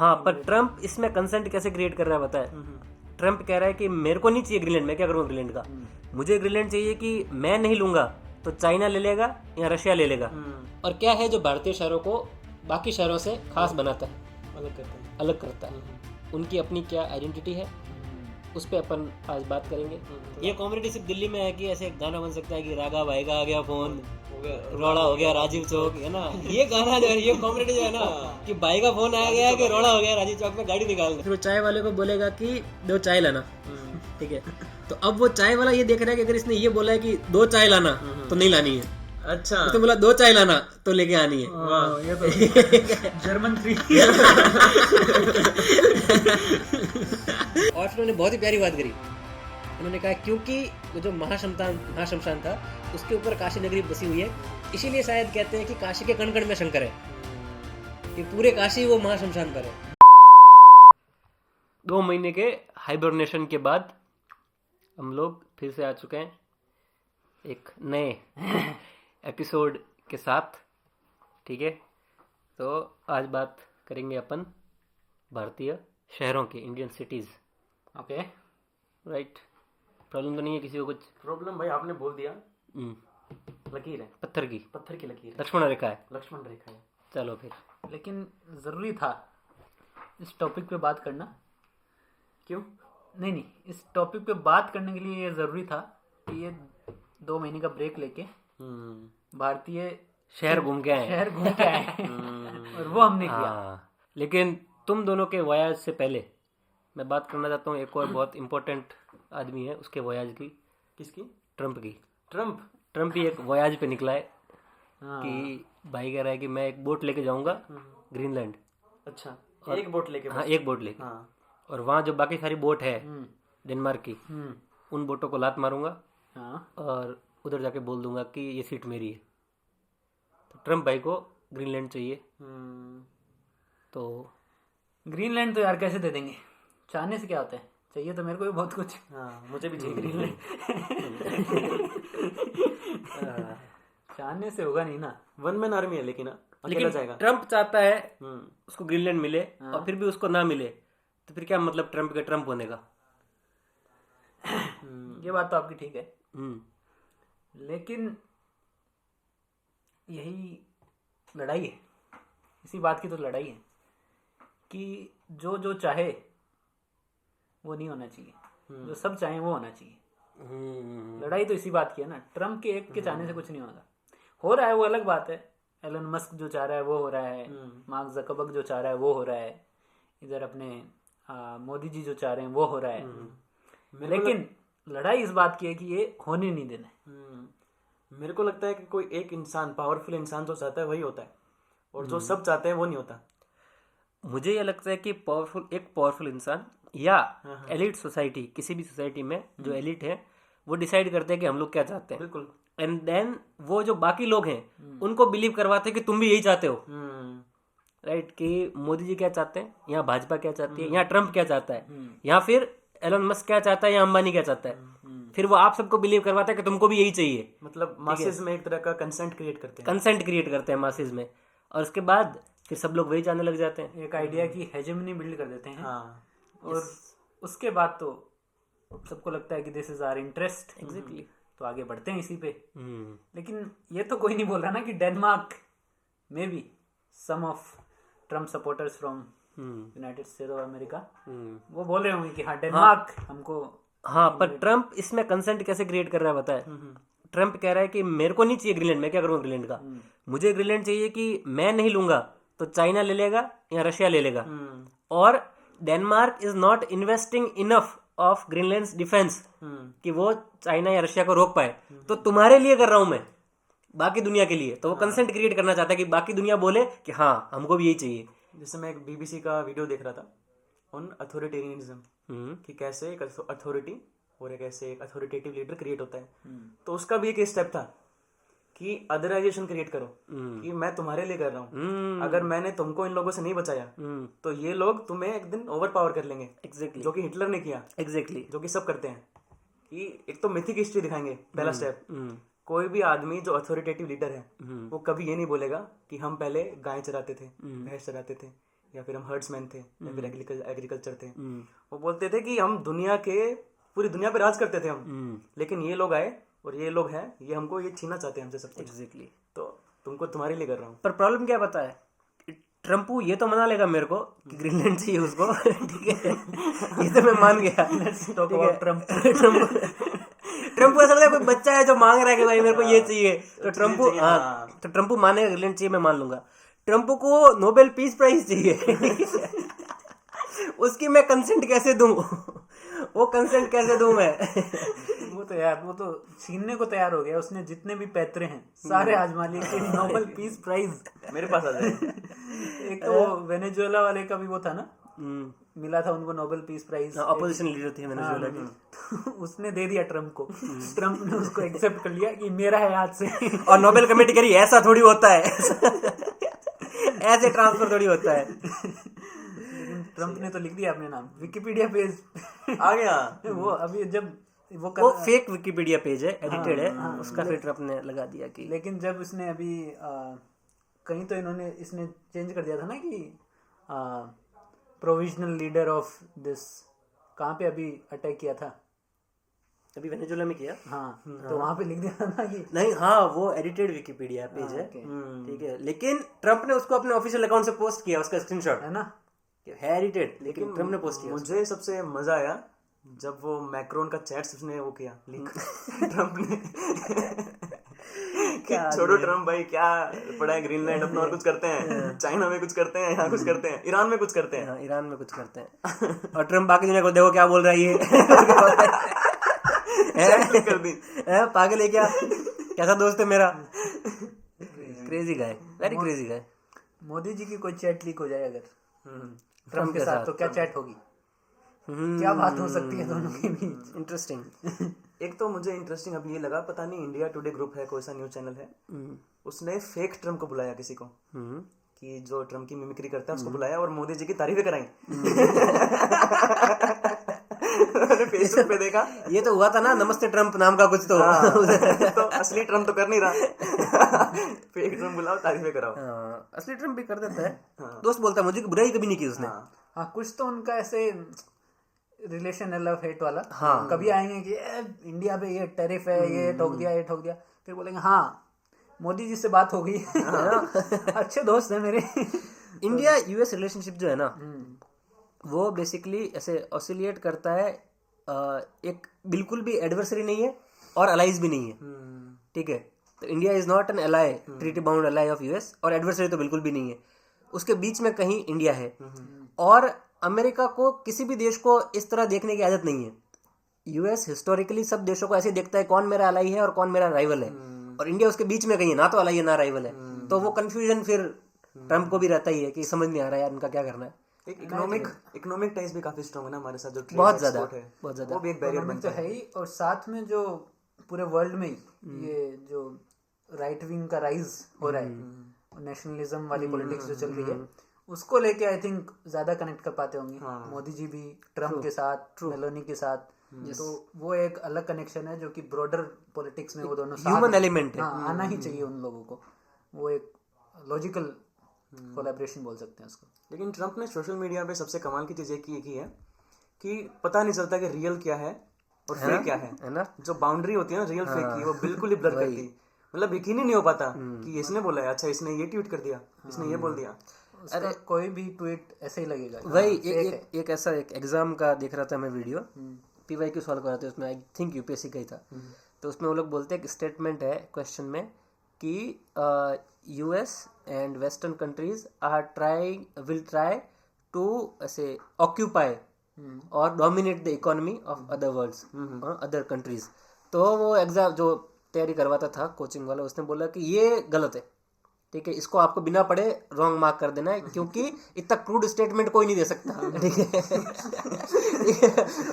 हाँ, पर ट्रम्प इसमें कंसेंट कैसे क्रिएट कर रहा है पता है? ट्रम्प कह रहा है कि मेरे को नहीं चाहिए ग्रीनलैंड, मैं क्या करूँगा ग्रीनलैंड का? मुझे ग्रीनलैंड चाहिए कि मैं नहीं लूंगा तो चाइना ले लेगा या रशिया ले लेगा। और क्या है जो भारतीय शहरों को बाकी शहरों से खास बनाता है, अलग करता है, उनकी अपनी क्या आइडेंटिटी है, उस पर अपन आज बात करेंगे। ये कॉमेडी सिर्फ दिल्ली में है कि ऐसे गाना बन सकता है कि रागा भाईगा आ गया फोन, रोड़ा हो गया राजीव चौक, है ना? ये गाना जो है, ये कॉमेडी जो है ना कि भाई का फोन आ गया कि रोड़ा हो गया राजीव चौक में गाड़ी निकाल दे। फिर वो चाय वाले को बोलेगा कि 2 चाय लाना, ठीक है? तो अब वो चाय वाला ये देख रहा है कि अगर इसने ये बोला है कि 2 चाय लाना तो नहीं लानी है। अच्छा, तो बोला 2 चाय लाना तो लेके आनी है। ये तो जर्मन 3। और फिर उन्होंने बहुत ही प्यारी बात करी। उन्होंने कहा क्योंकि वो जो महाशमशान था उसके ऊपर काशी नगरी बसी हुई है, इसीलिए शायद कहते हैं कि काशी के कण कण में शंकर है, कि पूरे काशी वो महाशमशान पर है। 2 महीने के हाइबरनेशन के बाद हम लोग फिर से आ चुके हैं एक नए एपिसोड के साथ, ठीक है? तो आज बात करेंगे अपन भारतीय शहरों की, Indian cities. Okay, right. Problem तो नहीं है किसी को? कुछ प्रॉब्लम भाई आपने बोल दिया। लकीर है, पत्थर की लकीर है, लक्ष्मण रेखा है, लक्ष्मण रेखा है। चलो फिर। लेकिन ज़रूरी था इस टॉपिक पे बात करना। क्यों? नहीं, इस टॉपिक पे बात करने के लिए ये ज़रूरी था कि ये 2 महीने का ब्रेक लेके भारतीय शहर घूम के आए और वो हमने किया। लेकिन तुम दोनों के वोयाज से पहले मैं बात करना चाहता हूँ एक और बहुत इम्पोर्टेंट आदमी है, उसके वोयाज की। किसकी? ट्रम्प की। ट्रम्प ही एक वोयाज पे निकला है कि भाई कह रहा है कि मैं एक बोट लेके जाऊंगा ग्रीनलैंड। अच्छा, एक बोट लेके? हाँ, एक बोट लेके। और वहाँ जो बाकी सारी बोट है डेनमार्क की, उन बोटों को लात मारूंगा और उधर जाके बोल दूंगा कि ये सीट मेरी है। तो ट्रम्प भाई को ग्रीनलैंड चाहिए। तो ग्रीनलैंड तो यार कैसे दे देंगे? चाहने से क्या होता है? चाहिए तो मेरे को भी बहुत कुछ। मुझे भी चाहिए ग्रीनलैंड। चाहने से होगा नहीं ना, 1 मैन आर्मी है। लेकिन जाएगा। ट्रम्प चाहता है उसको ग्रीनलैंड मिले और फिर भी उसको ना मिले, तो फिर क्या मतलब ट्रम्प के ट्रम्प होने का? ये बात तो आपकी ठीक है, लेकिन यही लड़ाई है, इसी बात की तो लड़ाई है कि जो चाहे वो नहीं होना चाहिए, जो सब चाहे वो होना चाहिए। लड़ाई तो इसी बात की है ना। ट्रम्प के एक के चाहने से कुछ नहीं होगा। हो रहा है वो अलग बात है, एलन मस्क जो चाह रहा है वो हो रहा है, मार्क ज़करबर्ग जो चाह रहा है वो हो रहा है, इधर अपने मोदी जी जो चाह रहे हैं वो हो रहा है। लेकिन लड़ाई इस बात की है कि ये होने नहीं देना है। मेरे को लगता है कि कोई एक इंसान, पावरफुल इंसान जो चाहता है वही होता है, और जो सब चाहते हैं वो नहीं होता। मुझे ये लगता है कि पावरफुल इंसान या एलिट सोसाइटी, किसी भी सोसाइटी में जो एलिट है वो डिसाइड करते हैं कि हम लोग क्या चाहते हैं। बिल्कुल। एंड देन वो जो बाकी लोग हैं उनको बिलीव करवाते हैं कि तुम भी यही चाहते हो। राइट, कि मोदी जी क्या चाहते हैं, यहाँ भाजपा क्या चाहती है, यहाँ ट्रम्प क्या चाहता है, यहाँ फिर एलन मस्क क्या चाहता है या अंबानी क्या चाहता है। फिर वो आप सबको बिलीव करवाता है कि तुमको भी यही चाहिए। मतलब मासेस में एक तरह का कंसेंट क्रिएट करते हैं मासेस में, और उसके बाद फिर सब लोग वही चाहने लग जाते हैं। एक आइडिया की हेजेमनी बिल्ड कर देते हैं। और उसके बाद तो सबको लगता है कि this is our interest. Exactly. तो आगे बढ़ते हैं इसी पे। लेकिन ये तो कोई नहीं बोल रहा ना कि डेनमार्क में भी some of Trump supporters from United States of America वो बोल रहे होंगे कि हाँ डेनमार्क हमको। हाँ, पर ट्रम्प इसमें कंसेंट कैसे क्रिएट कर रहा है बताए? ट्रम्प कह रहा है कि मेरे को नहीं चाहिए ग्रीनलैंड, मैं क्या करूँगा ग्रीनलैंड का? मुझे ग्रीनलैंड चाहिए कि मैं नहीं लूंगा तो चाइना ले लेगा या रशिया ले लेगा। और Denmark is not investing enough of Greenland defence कि वो चाइना या रशिया को रोक पाए। तो तुम्हारे लिए कर रहा हूं मैं, बाकी दुनिया के लिए। तो वो कंसेंट क्रिएट करना चाहता है कि बाकी दुनिया बोले कि हाँ हमको भी यही चाहिए। जैसे मैं एक बीबीसी का वीडियो देख रहा था ऑन अथॉरिटेरियनिज्म, कि कैसे एक अथॉरिटी और एक ऐसे एक अथॉरिटेटिव लीडर क्रिएट होता है। तो उसका भी एक स्टेप था कि अदराइजेशन क्रिएट करो, कि मैं तुम्हारे लिए कर रहा हूँ। अगर मैंने तुमको इन लोगों से नहीं बचाया तो ये लोग तुम्हें एक दिन ओवर पावर कर लेंगे। एग्जैक्टली। जो कि हिटलर ने किया। एग्जैक्टली। जो कि सब करते हैं, कि एक तो मिथिक हिस्ट्री दिखाएंगे पहला स्टेप। कोई भी आदमी जो अथॉरिटेटिव लीडर है वो कभी ये नहीं बोलेगा कि हम पहले गाय चराते थे, भैंस चराते थे, या फिर हम हर्ड्समैन थे या फिर एग्रीकल्चर थे, वो बोलते थे कि हम दुनिया के पूरी दुनिया पे राज करते थे हम, लेकिन ये लोग आए और ये लोग हैं, ये हमको ये छीनना चाहते हैं हमसे सब कुछ। एग्जैक्टली। तो तुमको तुम्हारे लिए कर रहा हूँ। पर प्रॉब्लम क्या पता है, ट्रम्पू ये तो मना लेगा मेरे को कि ग्रीनलैंड चाहिए उसको, ठीक है, ये तो मैं मान गया। talk about Trump. ट्रम्पू ऐसा लगता है कोई बच्चा है जो मांग रहा है कि भाई मेरे को ये चाहिए, तो ट्रम्पू, हाँ, तो ट्रम्पू मानेगा ग्रीनलैंड चाहिए, मैं मान लूंगा। ट्रम्पू को नोबेल पीस प्राइज चाहिए, उसकी मैं कंसेंट कैसे दूं, वो कंसेंट कैसे दूं मैं? वो तो यार, वो तो छीनने को तैयार हो गया, उसने जितने भी पैतरे हैं सारे आजमा लिए कि नोबेल पीस प्राइज मेरे पास आ जाए। एक तो वेनेजुएला वाले का भी वो था ना, मिला था उनको Nobel peace prize, opposition leader थी वेनेजुएला की, तो उसने दे दिया ट्रम्प को, ट्रम्प ने उसको एक्सेप्ट कर लिया कि मेरा है आज से। और नोबेल कमेटी कह रही ऐसा थोड़ी होता है, ऐसे ट्रांसफर थोड़ी होता है। लेकिन ट्रम्प ने तो लिख दिया अपने नाम, विकिपीडिया पेज आ गया। वो अभी जब वो फेक विकिपीडिया पेज है, एडिटेड है, उसका फिर ट्रम्प ने लगा दिया कि, लेकिन जब उसने अभी कहीं तो इसने चेंज कर दिया था ना कि प्रोविजनल लीडर ऑफ दिस, कहाँ पे अभी अटैक किया था, अभी वेनेजुएला में किया, हाँ, तो वहाँ पे लिख दिया था ना कि नहीं, हाँ, वो एडिटेड विकिपीडिया पेज है, ठीक है, लेकिन ट्रम्प ने उसको अपने ऑफिशियल अकाउंट से पोस्ट किया, उसका स्क्रीनशॉट है ना, है एडिटेड, लेकिन ट्रम्प ने पोस्ट किया। मुझे सबसे मजा आया जब वो मैक्रोन का चैट्स उसने वो किया लीक, ट्रम्प ने कि छोड़ो ट्रम्प भाई, क्या पड़ा है ग्रीनलैंड, अपना और कुछ करते हैं, चाइना में कुछ करते हैं, यहाँ कुछ करते हैं, ईरान में कुछ करते हैं, हाँ, ईरान में कुछ करते हैं, और ट्रम्प बाकी दुनिया को देखो क्या बोल रहा है ये, कर दी, पागल है क्या, कैसा दोस्त है मेरा, crazy guy, very crazy guy. Modi ji की कोई चैट लीक हो जाए अगर ट्रम्प के साथ, तो क्या चैट होगी, क्या बात हो सकती है दोनों के बीच? इंटरेस्टिंग। एक तो मुझे इंटरेस्टिंग अब ये लगा, पता नहीं इंडिया टुडे ग्रुप है, कोई सा न्यूज चैनल है, उसने फेक ट्रम्प को बुलाया किसी को, कि जो ट्रम्प की मिमिक्री करता है उसको बुलाया और मोदी जी की तारीफें कराई। मैंने फेसबुक पे देखा, ये तो हुआ था ना, नमस्ते ट्रम्प नाम का कुछ तो, तो असली ट्रम्प तो कर नहीं रहा, फेक ट्रम्प बुलाओ, तारीफें कराओ। असली ट्रम्प भी कर देता है, दोस्त बोलता है, मुझे बुराई कभी नहीं की उसने। हाँ, कुछ तो उनका ऐसे रिलेशन है, लव हेट वाला, कभी आएंगे कि इंडिया पे ये टैरिफ है, ये ठोक दिया, ये ठोक दिया, फिर बोलेंगे हाँ मोदी जी से बात हो गई, अच्छे दोस्त हैं मेरे। इंडिया यूएस रिलेशनशिप जो है ना, वो बेसिकली ऐसे ऑसिलेट करता है, एक बिल्कुल भी एडवर्सरी नहीं है और अलाइज भी नहीं है, ठीक है, तो India is not an ally, treaty bound ally of US, और एडवर्सरी तो बिल्कुल भी नहीं है, उसके बीच में कहीं इंडिया है। और अमेरिका को किसी भी देश को इस तरह देखने की आदत नहीं है, यूएस हिस्टोरिकली सब देशों को ऐसे देखता है कौन मेरा अलाई है और कौन मेरा राइवल है, और इंडिया उसके बीच में कहीं है, ना तो अलाई है ना राइवल है, तो वो कंफ्यूजन फिर ट्रम्प को भी रहता ही है कि समझ नहीं आ रहा है यार इनका क्या करना है। एक इकोनॉमिक टाइज भी काफी स्ट्रांग है ना हमारे साथ, जो बहुत ज्यादा है, बहुत ज्यादा, वो भी एक बैरियर बनता है ही, और साथ में जो पूरे वर्ल्ड में ये जो राइट विंग का राइज हो रहा है, नेशनलिज्म वाली पॉलिटिक्स जो चल रही है, उसको लेके आई थिंक ज्यादा कनेक्ट कर पाते होंगे मोदी जी भी ट्रम्प के साथ, मेलोनी के साथ, तो वो एक अलग कनेक्शन है जो कि ब्रॉडर पॉलिटिक्स में वो दोनों ह्यूमन एलिमेंट है, आना ही चाहिए उन लोगों को, वो एक लॉजिकल कोलैबोरेशन बोल सकते हैं उसको। लेकिन ट्रम्प ने सोशल मीडिया पे सबसे कमाल की चीज एक ये है कि पता नहीं चलता कि रियल क्या है और फेक क्या है ना, जो बाउंड्री होती है ना रियल फेक की, वो बिल्कुल ही ब्लर करती है, मतलब यकीन ही नहीं हो पाता कि इसने बोला है, अच्छा इसने ये ट्वीट कर दिया, इसने ये बोल दिया, अरे कोई भी ट्वीट ऐसे ही लगेगा। वही एक ऐसा एक एग्जाम का देख रहा था मैं वीडियो, PYQ सॉल्व कर रहे थे, उसमें आई थिंक यूपीएससी का ही था, तो उसमें वो लोग बोलते हैं, स्टेटमेंट है क्वेश्चन में कि US and western countries will try to ऐसे ऑक्यूपाई और dominate the economy of other worlds, other countries. तो वो एग्जाम जो तैयारी करवाता था कोचिंग वाला, उसने बोला कि ये गलत है, ठीक है, इसको आपको बिना पढ़े रॉन्ग मार्क कर देना है, क्योंकि इतना क्रूड स्टेटमेंट कोई नहीं दे सकता, ठीक है,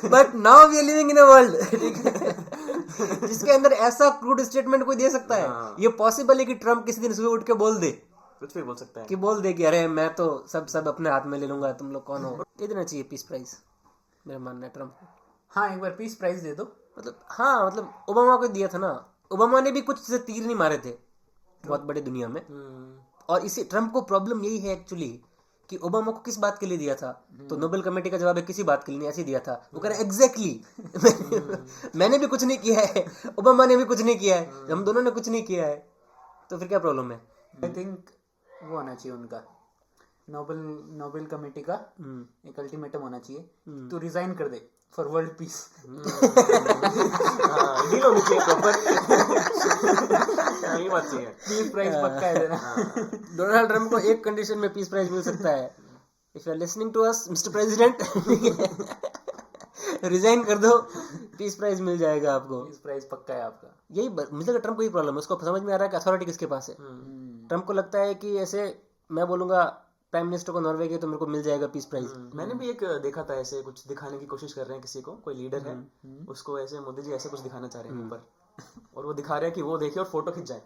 but now we are living in a world, ठीक है, जिसके अंदर ऐसा क्रूड स्टेटमेंट कोई दे सकता है। ये पॉसिबल है कि ट्रम्प किसी दिन सुबह उठ के बोल दे, कुछ भी बोल सकता है, कि बोल दे कि अरे मैं तो सब अपने हाथ में ले लूंगा, तुम लोग कौन हो। दे देना चाहिए पीस प्राइज, मेरा मानना है ट्रम्प को। हाँ, एक बार पीस प्राइज दे दो, मतलब हाँ, मतलब ओबामा को दिया था ना, ओबामा ने भी कुछ से तीर नहीं मारे थे बहुत बड़े दुनिया में, और इसी ट्रम्प को प्रॉब्लम यही है एक्चुअली कि ओबामा को किस बात के लिए दिया था, तो नोबेल कमेटी का जवाब है किसी बात के लिए नहीं, ऐसे ही दिया था। वो कह रहा है एग्जैक्टली मैंने भी कुछ नहीं किया है, ओबामा ने भी कुछ नहीं किया है, हम दोनों ने कुछ नहीं किया है, तो फिर क्या प्रॉब्लम है? आई थिंक वो होना चाहिए उनका नोबेल कमेटी का एक अल्टीमेटम होना चाहिए, तू रिजाइन कर दे फॉर वर्ल्ड पीस। डील होनी चाहिए प्रॉपर। यही बात चाहिए। पीस प्राइज पक्का है देना। डोनाल्ड ट्रम्प को एक कंडीशन में पीस प्राइज मिल सकता है, if you are listening to us mister president, resign कर दो, पीस प्राइज मिल जाएगा आपको। पीस प्राइज पक्का है आपका। यही मुझे लगता है ट्रम्प को ही प्रॉब्लम है, उसको समझ में आ रहा है कि अथॉरिटी किसके पास है। ट्रम्प को लगता है कि ऐसे मैं बोलूंगा प्राइम मिनिस्टर को नॉर्वे के, तो मेरे को मिल जाएगा पीस प्राइज। मैंने भी एक देखा था, ऐसे कुछ दिखाने की कोशिश कर रहे हैं किसी को, कोई लीडर है उसको ऐसे मोदी जी ऐसे कुछ दिखाना चाह रहे हैं ऊपर, और वो दिखा रहे हैं कि वो देखे और फोटो खिंच जाए।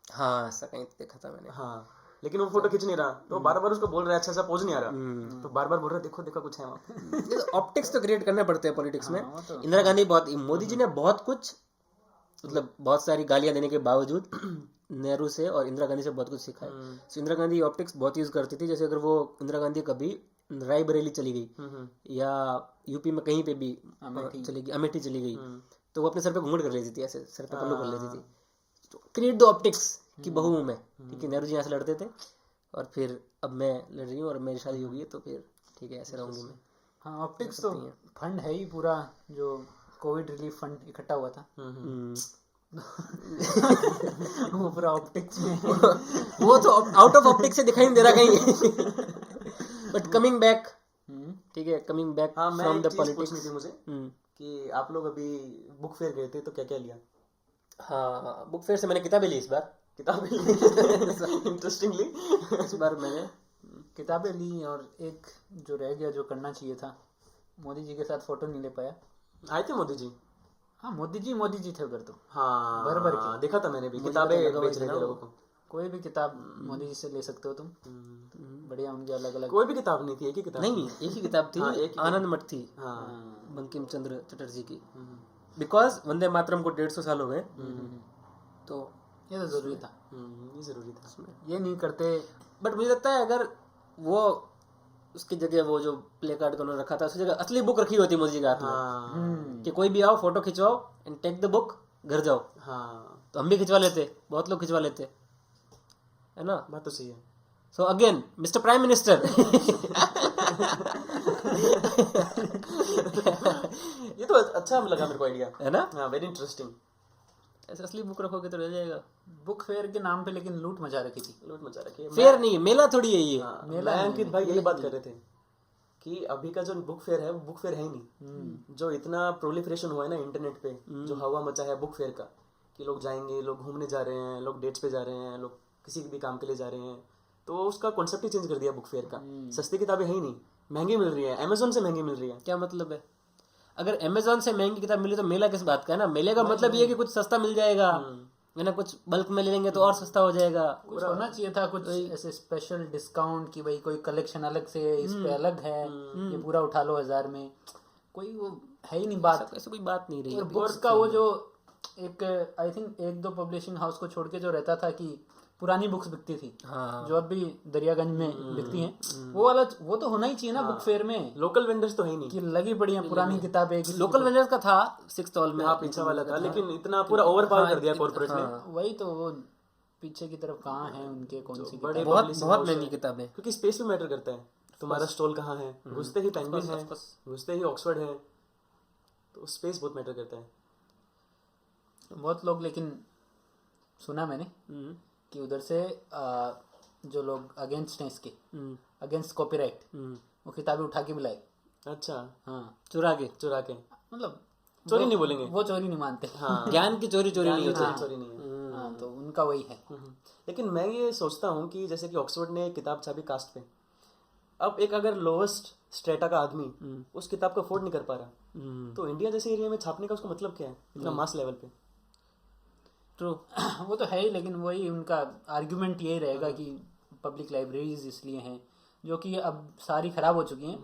हाँ ऐसा कहीं देखा था मैंने। हाँ लेकिन वो फोटो खींच नहीं रहा, तो बार बार उसको बोल रहा है अच्छा सा पोज नहीं आ रहा, तो बार बार बोल रहा है देखो देखो कुछ है वहाँ। ऑप्टिक्स तो क्रिएट करने पड़ते हैं पॉलिटिक्स में। इंदिरा गांधी मोदी जी ने बहुत कुछ, मतलब बहुत सारी गालियां देने के बावजूद नेहरू से और इंदिरा गांधी से बहुत कुछ सीखा है। So, इंदिरा गांधी ऑप्टिक्स बहुत यूज करती थी। जैसे अगर वो इंदिरा गांधी कभी रायबरेली चली गई या यूपी में कहीं पे भी चली गई, अमेठी चली गई, तो वो अपने सर पे घूंघट कर लेती थी, ऐसे सर पे पल्लू कर लेती थी। तो क्रिएट द ऑप्टिक्स की बहू हूँ मैं, क्योंकि नेहरू जी यहाँ से लड़ते थे और फिर अब मैं लड़ रही हूँ और मेरी शादी हो गई है, तो फिर ठीक है ऐसे रहूंगी मैं। हाँ ऑप्टिक्स तो फंड है ही पूरा, जो कोविड रिलीफ फंड इकट्ठा हुआ था वो पूरा ऑप्टिक्स में। वो तो आउट ऑफ ऑप्टिक्स से दिखाई नहीं दे रहा कहीं। बट कमिंग बैक, ठीक है, coming back from the politics. पूछनी थी मुझे कि आप लोग अभी बुक फेयर गए थे तो क्या क्या लिया? हाँ बुक फेयर से मैंने किताबें ली इस बार। किताबें इंटरेस्टिंगली इस बार मैंने किताबें ली, और एक जो रह गया जो करना चाहिए था, मोदी जी के साथ फोटो नहीं ले पाया। आए थे मोदी जी? हाँ मोदी जी थे उधर तो। हाँ भर भर के देखा था मैंने भी, किताबें बेच रहे थे लोगों को। कोई भी किताब मोदी जी से ले सकते हो तुम, बढ़िया उनके अलग अलग। कोई भी किताब नहीं थी, एक ही किताब नहीं, एक ही किताब थी, आनंद मठ थी बंकिम चंद्र चटर्जी की, बिकॉज वंदे मातरम को 150 साल हो गए, तो ये तो जरूरी था। ये जरूरी था इसमें, ये नहीं करते। बट मुझे लगता है अगर वो उसकी जगह वो जो प्ले कार्ड को उन्होंने रखा था, उसकी जगह असली बुक रखी होती मोदी जी के हाथ में, कि कोई भी आओ फोटो खिंचवाओ एंड टेक द बुक, घर जाओ, तो हम भी खिंचवा लेते, बहुत लोग खिंचवा लेते, है ना? बात तो सही है। So again mister prime minister, ये तो अच्छा लगा मेरे को आइडिया, है ना? हाँ वेरी इंटरेस्टिंग। ऐसे असली बुक रखोगे तो रह जाएगा। बुक फेयर के नाम पे लेकिन लूट मचा रखी थी। लूट मचा रखी है। फेयर नहीं, मेला थोड़ी है ये। मैं अंकित भाई यही बात कर रहे थे कि अभी का जो बुक फेयर है वो बुक फेयर है ही नहीं। जो इतना प्रोलिफरेशन हुआ है ना इंटरनेट पे, जो हवा मचा है बुक फेयर का, कि लोग जाएंगे, लोग घूमने जा रहे हैं, लोग डेट्स पे जा रहे हैं, लोग किसी भी काम के लिए जा रहे हैं, तो उसका कॉन्सेप्ट ही चेंज कर दिया बुक फेयर का। सस्ती किताबें है ही नहीं, महंगी मिल रही है, अमेजोन से महंगी मिल रही है। क्या मतलब है? अगर अमेजोन से महंगी किताब मिली तो मेला किस बात का है ना? मेले का मतलब ये कि कुछ सस्ता मिल जाएगा, है ना? कुछ बल्क में ले लेंगे तो और सस्ता हो जाएगा। कुछ होना चाहिए था, कुछ ऐसे स्पेशल डिस्काउंट कि भाई कोई कलेक्शन अलग से इस पे अलग है, ये पूरा उठा लो 1000 में, कोई वो है ही नहीं बात। ऐसे कोई बात नहीं रही। और बुक्स का वो जो एक आई थिंक 1-2 पब्लिशिंग हाउस को छोड़ के जो रहता था कि पुरानी बुक्स बिकती थी, जो अब भी दरियागंज में बिकती हैं, वो वाला वो तो होना ही चाहिए ना बुक फेयर में। लोकल वेंडर्स तो है ही नहीं कि लगी पड़ी हैं पुरानी किताबें। लोकल वेंडर्स का था 6th स्टॉल में, पीछे वाला था, लेकिन इतना पूरा ओवर पावर कर दिया कॉर्पोरेट ने। वही तो, वो पीछे की तरफ कहाँ है उनके, कौन सी बड़े बहुत बहुत महंगी किताबें, क्योंकि स्पेस भी मैटर करता है। तुम्हारा स्टॉल कहाँ है, घुसते ही पेंगुइन है, घुसते ही ऑक्सफोर्ड है, तो स्पेस बहुत मैटर करता है। बहुत लोग, लेकिन सुना मैंने कि उधर से जो लोग अगेंस्ट हैं इसके, अगेंस्ट कॉपीराइट, वो किताबें उठा के भी लाए। अच्छा, हाँ, चुरा के मतलब चोरी नहीं बोलेंगे, वो चोरी नहीं मानते। हाँ ज्ञान की चोरी नहीं होती, चोरी नहीं है। हाँ, तो उनका वही है। लेकिन मैं ये सोचता हूँ कि जैसे कि ऑक्सफोर्ड ने किताब छापी कास्ट पे, अब एक अगर लोएस्ट स्ट्रेटा का आदमी उस किताब को अफोर्ड नहीं कर पा रहा, तो इंडिया जैसे एरिया में छापने का उसको मतलब क्या है इतना मास लेवल पे? ट्रू, वो तो है ही, लेकिन वही उनका आर्ग्यूमेंट यही रहेगा कि पब्लिक लाइब्रेरीज इसलिए हैं जो कि अब सारी खराब हो चुकी हैं,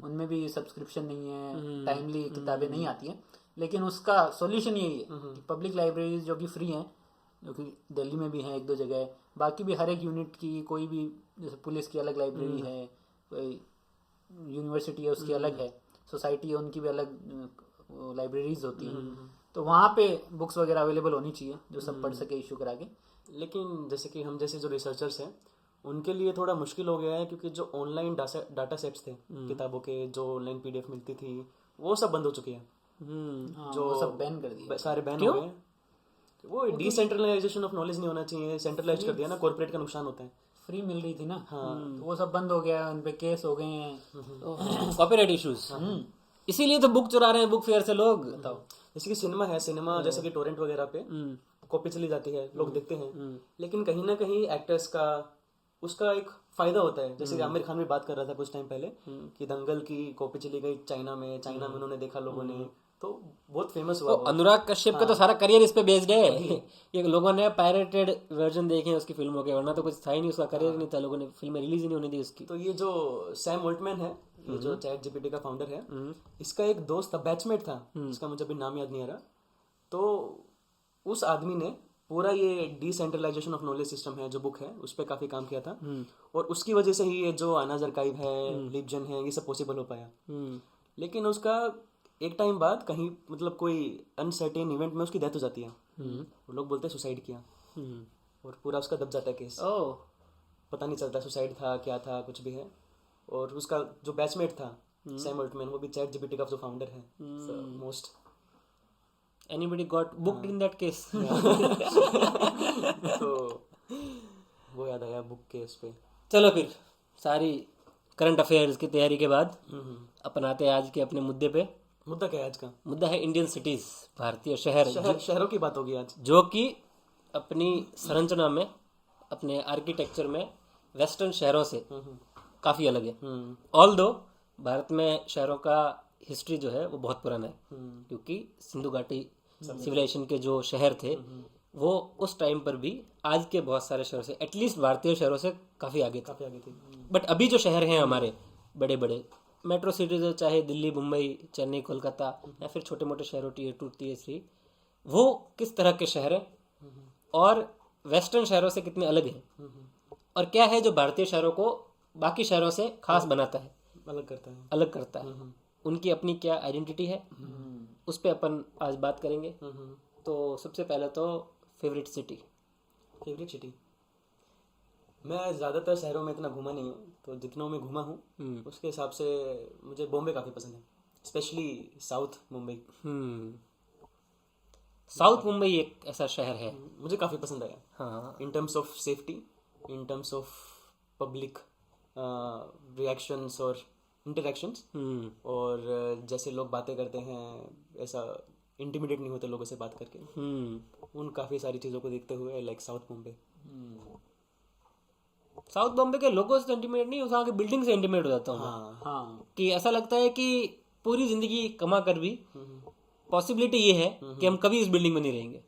उनमें भी सब्सक्रिप्शन नहीं है, टाइमली किताबें नहीं आती हैं। लेकिन उसका सॉल्यूशन यही है कि पब्लिक लाइब्रेरीज जो कि फ्री हैं जो कि दिल्ली में भी हैं 1-2 जगह, बाकी भी हर एक यूनिट की कोई भी, जैसे पुलिस की अलग लाइब्रेरी है, कोई यूनिवर्सिटी है उसकी अलग है, सोसाइटी है उनकी भी अलग लाइब्रेरीज होती हैं, तो वहाँ पे बुक्स वगैरह अवेलेबल होनी चाहिए जो सब पढ़ सके इशू करा के। लेकिन जैसे कि हम जैसे जो रिसर्चर्स हैं उनके लिए थोड़ा मुश्किल हो गया है, क्योंकि जो ऑनलाइन डाटा सेट्स थे किताबों के, जो ऑनलाइन PDF मिलती थी, वो सब बंद हो चुकी है। जो वो सब बैन कर दिया, सारे बैन हो गए। वो डिसेंट्रलाइजेशन ऑफ नॉलेज नहीं होना चाहिए, सेंट्रलाइज कर दिया ना, कॉर्पोरेट का नुकसान होता है। फ्री मिल रही थी ना, तो वो सब बंद हो गया, उन पे केस हो गए हैं, कॉपीराइट इश्यूज। इसीलिए तो बुक चुरा रहे हैं बुक फेयर से लोग। बताओ। जैसे कि सिनेमा है, सिनेमा जैसे कि टोरेंट वगैरह पे कॉपी चली जाती है, लोग देखते हैं, लेकिन कहीं ना कहीं एक्टर्स का उसका एक फायदा होता है। जैसे कि आमिर खान भी बात कर रहा था कुछ टाइम पहले कि दंगल की कॉपी चली गई चाइना में उन्होंने देखा लोगों ने, तो बहुत फेमस हुआ। अनुराग कश्यप का तो सारा करियर इस पे बेस्ड है। ये लोगों ने पायरेटेड वर्जन देखे हैं उसकी फिल्मों के, वरना तो कुछ था ही नहीं, उसका करियर नहीं था, लोगों ने फिल्में रिलीज ही नहीं होने दी उसकी। तो ये जो सैम ऑल्टमैन है, ये जो ChatGPT का फाउंडर है, इसका एक दोस्त था, बैचमेट था, इसका मुझे अभी नाम याद नहीं आ रहा, तो उस आदमी ने पूरा ये डिसेंट्रलाइजेशन ऑफ नॉलेज सिस्टम है जो बुक है उस पर काफी काम किया था, और उसकी वजह से ही ये जो अनाज आर्काइव है, लिबजन है, ये सब पॉसिबल हो पाया। लेकिन उसका एक टाइम बाद कहीं मतलब कोई अनसर्टेन इवेंट में उसकी डेथ हो जाती है, वो लोग बोलते हैं सुसाइड किया, और पूरा उसका दब जाता है केस। पता नहीं चलता सुसाइड था क्या था, कुछ भी है। और उसका जो बैचमेट था सैम ऑल्टमैन, वो भी ChatGPT का जो फाउंडर है, most Anybody got booked in that case? तो वो याद आया बुक के उस पे। चलो फिर सारी करंट अफेयर्स की तैयारी के बाद अपन आते हैं आज के अपने मुद्दे पे। मुद्दा क्या है आज का? मुद्दा है इंडियन सिटीज, भारतीय शहरों की बात होगी आज, जो कि अपनी संरचना में, अपने आर्किटेक्चर में वेस्टर्न शहरों से काफी अलग है। ऑल्दो भारत में शहरों का हिस्ट्री जो है वो बहुत पुराना है, क्योंकि सिंधु घाटी सिविलाइजेशन के जो शहर थे वो उस टाइम पर भी आज के बहुत सारे शहरों से, एटलीस्ट भारतीय शहरों से काफी आगे थे। बट अभी जो शहर हैं हमारे बड़े बड़े मेट्रो सिटीज, चाहे दिल्ली, मुंबई, चेन्नई, कोलकाता, या फिर छोटे मोटे शहरों Tier 2, Tier 3, वो किस तरह के शहर हैं और वेस्टर्न शहरों से कितने अलग हैं, और क्या है जो भारतीय शहरों को बाकी शहरों से खास बनाता है, अलग करता है, उनकी अपनी क्या आइडेंटिटी है, उस पे अपन आज बात करेंगे। तो सबसे पहले तो फेवरेट सिटी। मैं ज़्यादातर शहरों में इतना घूमा नहीं हूँ, तो जितना मैं घूमा हूँ उसके हिसाब से मुझे बॉम्बे काफ़ी पसंद है, specially south Mumbai. South Mumbai एक ऐसा शहर है मुझे काफ़ी पसंद आया। हाँ, in terms of safety, in terms of public reactions और इंटरेक्शंस, और जैसे लोग बातें करते हैं ऐसा इंटिमिडेट नहीं होते लोगों से बात करके, उन काफ़ी सारी चीज़ों को देखते हुए like south Mumbai. South Bombay के लोगों से इंटिमेट नहीं, वहाँ के बिल्डिंग से इंटिमेट हो जाता हूँ। हाँ, कि ऐसा लगता है कि पूरी जिंदगी कमा कर भी पॉसिबिलिटी ये है कि हम कभी इस बिल्डिंग में नहीं रहेंगे।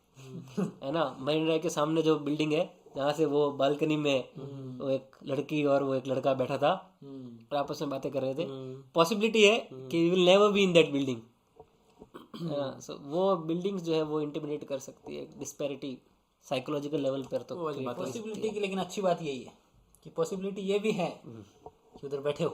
है ना, मरीन ड्राइव के सामने जो बिल्डिंग है जहाँ से वो बालकनी में वो एक लड़की और वो एक लड़का बैठा था और आपस में बातें कर रहे थे, पॉसिबिलिटी है कि we will never be in that building. So वो बिल्डिंग्स जो है वो इंटिमिडेट कर सकती है, डिस्पैरिटी साइकोलॉजिकल लेवल पर तो पॉसिबिलिटी की। लेकिन अच्छी बात यही है कि पॉसिबिलिटी ये भी है कि उधर बैठे हो।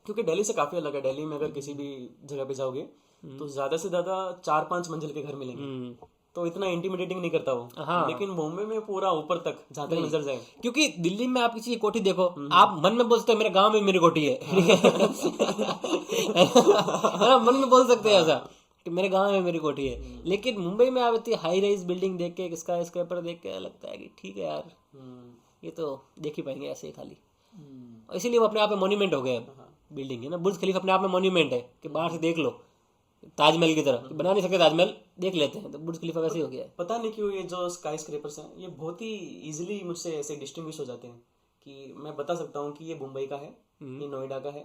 क्योंकि दिल्ली से काफ़ी अलग है। दिल्ली में अगर किसी भी जगह पे जाओगे तो ज़्यादा से ज़्यादा 4-5 मंजिल के घर मिलेंगे, तो इतना इंटिमिडेटिंग नहीं करता वो। लेकिन बॉम्बे में पूरा ऊपर तक जहाँ तक नजर जाए, क्योंकि दिल्ली में आप किसी की कोठी देखो, आप मन में बोल सकते हो मेरे गांव में मेरी कोठी है। मन में बोल सकते हैं ऐसा कि मेरे गांव में मेरी कोठी है। लेकिन मुंबई में आप इतनी हाई राइज बिल्डिंग देख के, स्काई स्क्रैपर देख के लगता है कि ठीक है यार, ये तो देख ही पाएंगे ऐसे ही खाली। इसीलिए वो अपने आप में मॉन्यूमेंट हो गया बिल्डिंग, है ना। बुर्ज खलीफा अपने आप में मॉन्यूमेंट है कि बाहर से देख लो, ताजमहल की तरह बना नहीं सकते, ताजमहल देख लेते हैं, तो बुर्ज खलीफा वैसे ही हो गया है। पता नहीं क्यों ये जो स्काई स्क्रैपर्स हैं ये बहुत ही इजीली मुझसे ऐसे डिस्टिंग्विश हो जाते हैं कि मैं बता सकता हूँ कि ये मुंबई का है, ये नोएडा का है,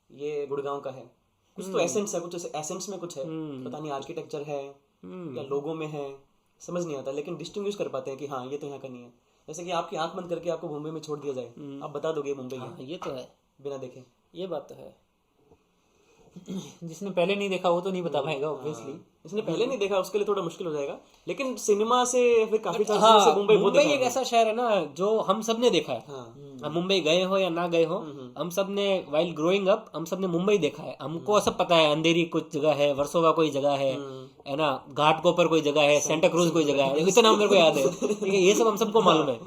ये गुड़गांव का है। कुछ तो एसेंस है, कुछ एसेंस में कुछ है, पता नहीं आर्किटेक्चर है या लोगों में है, समझ नहीं आता, लेकिन डिस्टिंग्विश कर पाते हैं कि हाँ ये तो यहाँ का नहीं है। जैसे कि आपकी आंख बंद करके आपको मुंबई में छोड़ दिया जाए, आप बता दोगे मुंबई है, ये तो है, बिना देखे। ये बात तो है। जिसने पहले नहीं देखा वो तो नहीं बता पाएगा ऑब्वियसली। जिसने पहले नहीं देखा उसके लिए थोड़ा मुश्किल हो जाएगा, लेकिन सिनेमा से फिर काफी साल से मुंबई बहुत मुंबई एक ऐसा शहर है ना जो हम सब ने देखा है। हम मुंबई गए हो या ना गए हो, हम सब ने वाइल ग्रोइंग अप हम सब ने मुंबई देखा है। हमको सब पता है, अंधेरी कुछ जगह है, वर्सोवा कोई जगह है ना, घाट कोपर कोई जगह है, सेंटा क्रूज कोई जगह है, इतना मेरे को याद है। ठीक है, ये सब हम सबको मालूम है।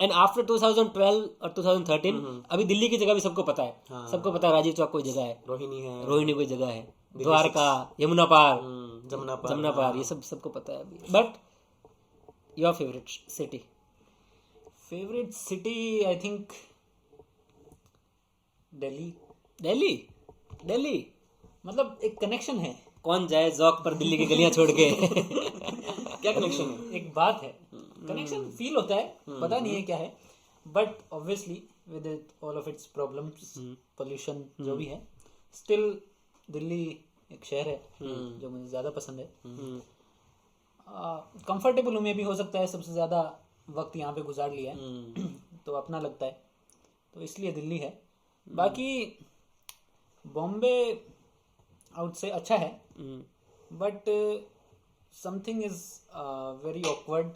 एंड आफ्टर 2012 और 2013 अभी दिल्ली की जगह भी सबको पता है। सबको पता है राजीव चौक कोई जगह है, रोहिणी कोई जगह है, द्वारका, यमुना पार, जमुना पार, ये सब सबको पता है अभी। But your favourite city? Favourite city I think Delhi. Delhi? Delhi मतलब एक कनेक्शन है। कौन जाए जौक पर दिल्ली की गलियां छोड़ के? क्या कनेक्शन है? एक बात है, कनेक्शन फील होता है, पता नहीं है क्या है, but obviously with all of its problems, pollution जो भी है, स्टिल दिल्ली एक शहर है जो मुझे ज़्यादा पसंद है। कंफर्टेबल में भी हो सकता है, सबसे ज़्यादा वक्त यहाँ पे गुजार लिया है तो अपना लगता है, तो इसलिए दिल्ली है। बाकी बॉम्बे आउट से अच्छा है, but something is very awkward,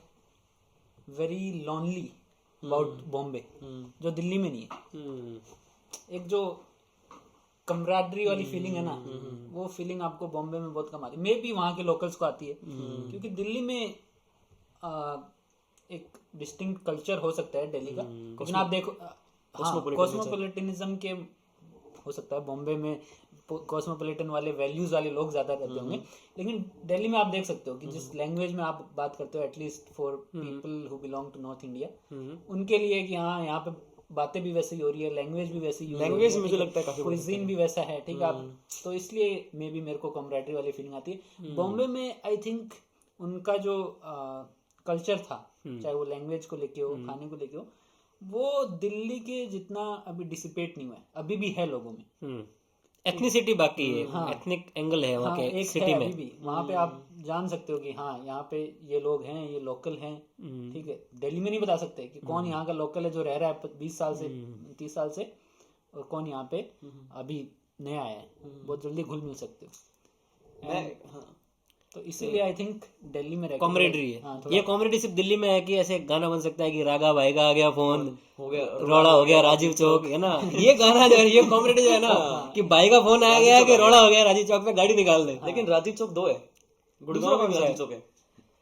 very lonely about Bombay, जो दिल्ली में नहीं है। एक जो कमराडरी वाली फीलिंग है ना, वो फीलिंग आपको बॉम्बे में बहुत कम आती है। मे भी वहाँ के लोकल्स को आती है, क्योंकि दिल्ली में एक डिस्टिंक्ट कल्चर हो सकता है दिल्ली का, लेकिन आप देखो कॉस्मोपॉलिटनिज्म के हो सकता है। बॉम्बे में कॉस्मोपॉलिटन वाले वैल्यूज वाले लोग ज्यादा रहते होंगे, लेकिन दिल्ली में आप देख सकते हो कि जिस लैंग्वेज में आप बात करते हो, at least for people who belong to north India, उनके लिए कि हाँ यहाँ पे बातें भी वैसे ही हो रही है, लैंग्वेज भी वैसी लैंग्वेज मुझे लगता है काफी कुइजीन भी वैसा है। ठीक है, आप तो इसलिए मे बी मेरे को कॉमरेडरी वाली फीलिंग आती है। बॉम्बे में आई थिंक उनका जो कल्चर था, चाहे वो लैंग्वेज को लेके हो, खाने को लेके हो, वो दिल्ली के जितना अभी डिसिपेट नहीं हुआ है, अभी भी है लोगों में। एथनिसिटी बाकी है, एथनिक एंगल है वहाँ के सिटी में। अभी भी वहाँ पे आप जान सकते हो कि हाँ यहाँ पे ये लोग हैं, ये लोकल हैं। ठीक है, दिल्ली में नहीं बता सकते कि कौन यहाँ का लोकल है जो रह रहा है 20 साल से 30 साल से, और कौन यहाँ पे अभी नया आया है। बहुत जल्दी घुल मिल सकते हो। तो इसीलिए आई थिंक दिल्ली में कॉमरेडरी है। ये कॉमरेडरी सिर्फ दिल्ली में है कि ऐसे गाना बन सकता है कि रागा भाईगा आ गया फोन हो गया, रोड़ा हो गया राजीव चौक, है ना, ये गाना जो है, ये कॉमरेडरी जो है ना कि भाई का फोन आ गया कि रोड़ा हो गया राजीव चौक पे गाड़ी निकाल दे। लेकिन राजीव चौक 2 है, गुड़गांव में राजीव चौक है।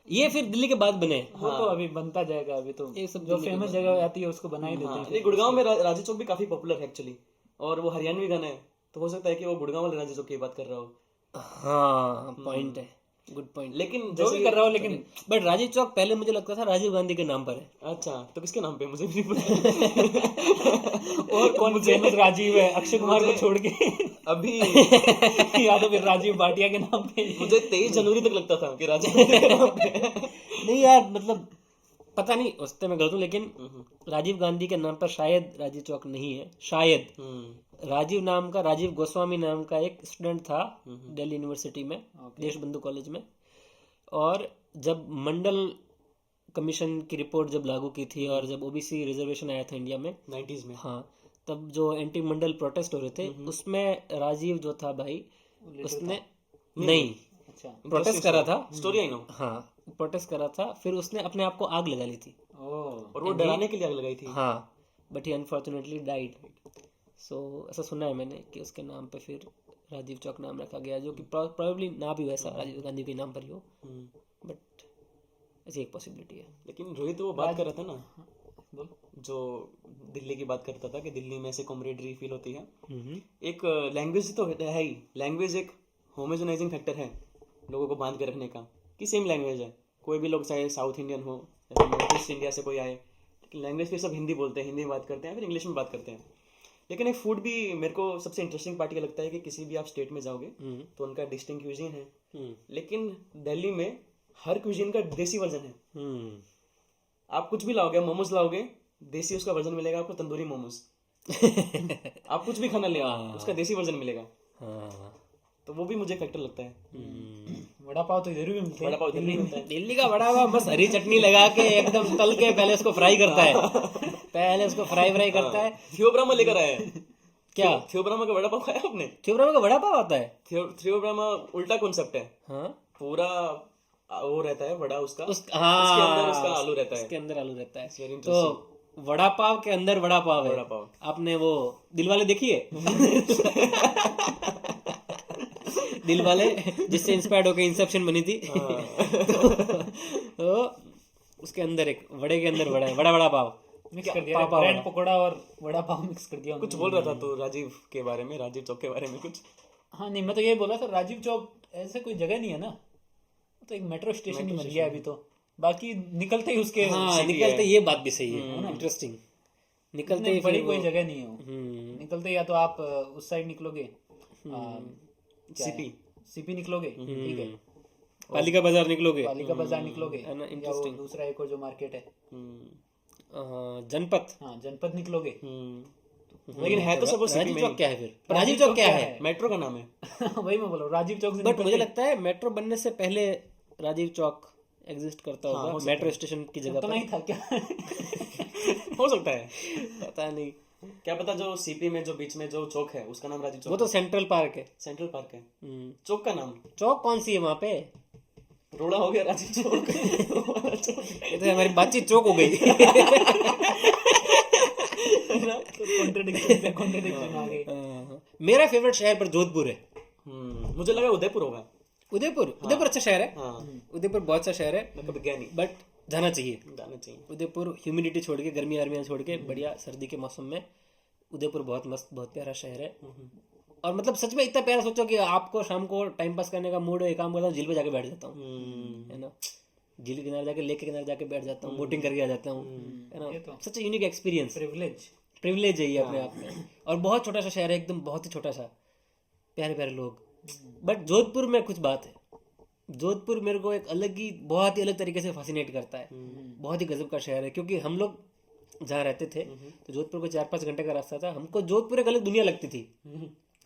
ये फिर दिल्ली के बाद बने, वो तो अभी बनता जाएगा। अभी तो जो फेमस जगह आती है उसको बना ही देते हैं। गुड़गांव में राजीव चौक भी काफी पॉपुलर है एक्चुअली, और वो हरियाणवी गाना है, तो हो सकता है कि वो गुड़गांव वाले राजीव चौक की बात कर रहा हो। हाँ, पॉइंट है, गुड पॉइंट। लेकिन जो भी कर रहा हो, लेकिन बट राजीव चौक पहले मुझे लगता था राजीव गांधी के नाम पर है। अच्छा, तो किसके नाम पे मुझे भी नहीं पता। और कौन फेमस राजीव है, अक्षय कुमार को छोड़ के अभी या तो फिर राजीव भाटिया के नाम पे। मुझे 23 जनवरी तक लगता था कि राजीव गांधी के नाम पे। नहीं यार, मतलब पता नहीं, उससे मैं गलत हूँ, लेकिन राजीव गांधी के नाम पर शायद राजीव चौक नहीं है, शायद। राजीव नाम का, राजीव गोस्वामी नाम का एक स्टूडेंट था दिल्ली यूनिवर्सिटी में, देशबंधु कॉलेज में, और जब मंडल कमीशन की रिपोर्ट जब लागू की थी और जब ओबीसी रिजर्वेशन आया था इंडिया में 90s में, हाँ, तब जो एंटी मंडल प्रोटेस्ट हो रहे थे उसमें राजीव जो था भाई, उसने नहीं प्रोटेस्ट करा था, स्टोरी आई नो, हाँ प्रोटेस्ट करा था, फिर उसने अपने आप को आग लगा ली थी, और वो डराने के लिए आग लगाई थी। हाँ, बट ही अनफॉर्चुनेटली डाइड। सो ऐसा सुना है मैंने कि उसके नाम पे फिर राजीव चौक नाम रखा गया, जो कि प्रोबेबली ना भी वैसा राजीव गांधी के नाम पर ही हो, बट ऐसी एक पॉसिबिलिटी है। लेकिन रोहित वो बात कर रहा था ना, जो दिल्ली की बात करता था कि दिल्ली में ऐसे कॉमरेडरी फील होती है। एक लैंग्वेज तो है ही, लैंग्वेज एक होमोजेनाइजिंग फैक्टर है लोगों को बांध के रखने का, कि सेम लैंग्वेज है, कोई भी लोग चाहे साउथ इंडियन हो या नॉर्थ ईस्ट इंडिया से कोई आए, लैंग्वेज फिर सब हिंदी बोलते हैं, हिंदी में बात करते हैं, फिर इंग्लिश में बात करते हैं। लेकिन एक फूड भी मेरे को सबसे इंटरेस्टिंग पार्ट ये लगता है कि किसी भी आप स्टेट में जाओगे तो उनका डिस्टिंक्ट क्यूजीन है, लेकिन दिल्ली में हर क्यूजीन का देसी वर्जन है। आप कुछ भी लाओगे, मोमोज लाओगे, देसी उसका वर्जन मिलेगा आपको, तंदूरी मोमोज। आप कुछ भी खाना ले आओ, उसका देसी वर्जन मिलेगा। तो वो भी मुझे फैक्टर लगता है। वड़ा पाव तो इधर भी मिलता है, वड़ा पाव दिल्ली में मिलता है। दिल्ली का वड़ा पाव बस हरी चटनी लगा के एकदम तल के पहले उसको फ्राई करता है, पहले उसको फ्राई करता है। थियोब्रामा लेकर आया है, क्या थियोब्रामा का वड़ा पाव खाया आपने? थियोब्रामा का वड़ा पाव आता है? थियोब्रामा उल्टा कॉन्सेप्ट है, हाँ पूरा वो रहता है वड़ा उसका, हाँ, उसके अंदर उसका आलू रहता है, उसके अंदर आलू रहता है। वेरी तो वड़ा पाव के अंदर वड़ा पाव है। वड़ा पाव। आपने वो दिलवाले देखी है? दिलवाले जिससे इंस्पायर्ड होकर इंसेप्शन बनी थी। तो उसके अंदर एक वड़े के अंदर वड़ा है, वड़ा पाव मिक्स कर दिया, ब्रेड पकोड़ा और वड़ा पाव मिक्स कर दिया। कुछ बोल रहा था तो राजीव के बारे में, राजीव चौक के बारे में कुछ। हाँ नहीं, मैं तो ये बोला था, राजीव चौक ऐसे कोई जगह नहीं है ना, तो एक मेट्रो स्टेशन ही बन गया अभी तो। बाकी निकलते ही उसके हाँ निकलते, ये बात भी सही है, इंटरेस्टिंग। निकलते ही बड़ी कोई जगह नहीं है वो। निकलते या तो आप उस साइड निकलोगे, सीपी निकलोगे, ठीक है, पालिका बाजार निकलोगे, पालिका बाजार निकलोगे, या वो दूसरा एक और जो मार्केट है जनपद, हाँ जनपद निकलोगे। लेकिन है तो सब वो राजीव चौक क्या है फिर? राजीव चौक क्या है? मेट्रो का नाम है। वही मैं बोल रहा हूँ, राजीव चौक से बट मुझे लगता है मेट्रो बनने से पहले राजीव चौक एग्जिस्ट करता होगा, मेट्रो स्टेशन की जगह तो पर। नहीं था क्या? हो सकता है, पता नहीं, क्या पता। जो सीपी में जो बीच में जो चौक है उसका नाम राजीव चौक, वो तो सेंट्रल पार्क है। सेंट्रल पार्क है। चौक का नाम, चौक कौन सी है वहां पे? रोड़ा हो गया राजीव चौक। ये तो हमारी बातचीत चौक हो गई। कॉन्ट्रडिक्शन आ गई। मेरा फेवरेट शहर पर जोधपुर है। मुझे लगा उदयपुर होगा। उदयपुर अच्छा शहर है। उदयपुर बहुत अच्छा शहर है, मैं कभी गया नहीं, बट जाना चाहिए। उदयपुर ह्यूमिडिटी छोड़ के, गर्मी आर्मियाँ छोड़ के, बढ़िया सर्दी के मौसम में उदयपुर बहुत मस्त, बहुत प्यारा शहर है। और मतलब सच में इतना प्यारा, सोचो कि आपको शाम को टाइम पास करने का मूड है, एक काम करता हूँ, झील पे जाके बैठ जाता हूँ, है ना, झील के किनारे जाके, लेक के किनारे जाके बैठ जाता हूँ, बोटिंग करके आ जाता हूँ, है ना। सच यूनिक एक्सपीरियंस, प्रिविलेज है ये अपने आप में। और बहुत छोटा सा शहर है, एकदम बहुत ही छोटा सा, प्यारे प्यारे लोग। बट जोधपुर में कुछ बात है, जोधपुर मेरे को एक अलग ही, बहुत ही अलग तरीके से फैसिनेट करता है। बहुत ही गजब का शहर है, क्योंकि हम लोग जहाँ रहते थे तो जोधपुर को 4-5 घंटे का रास्ता था। हमको जोधपुर एक अलग दुनिया लगती थी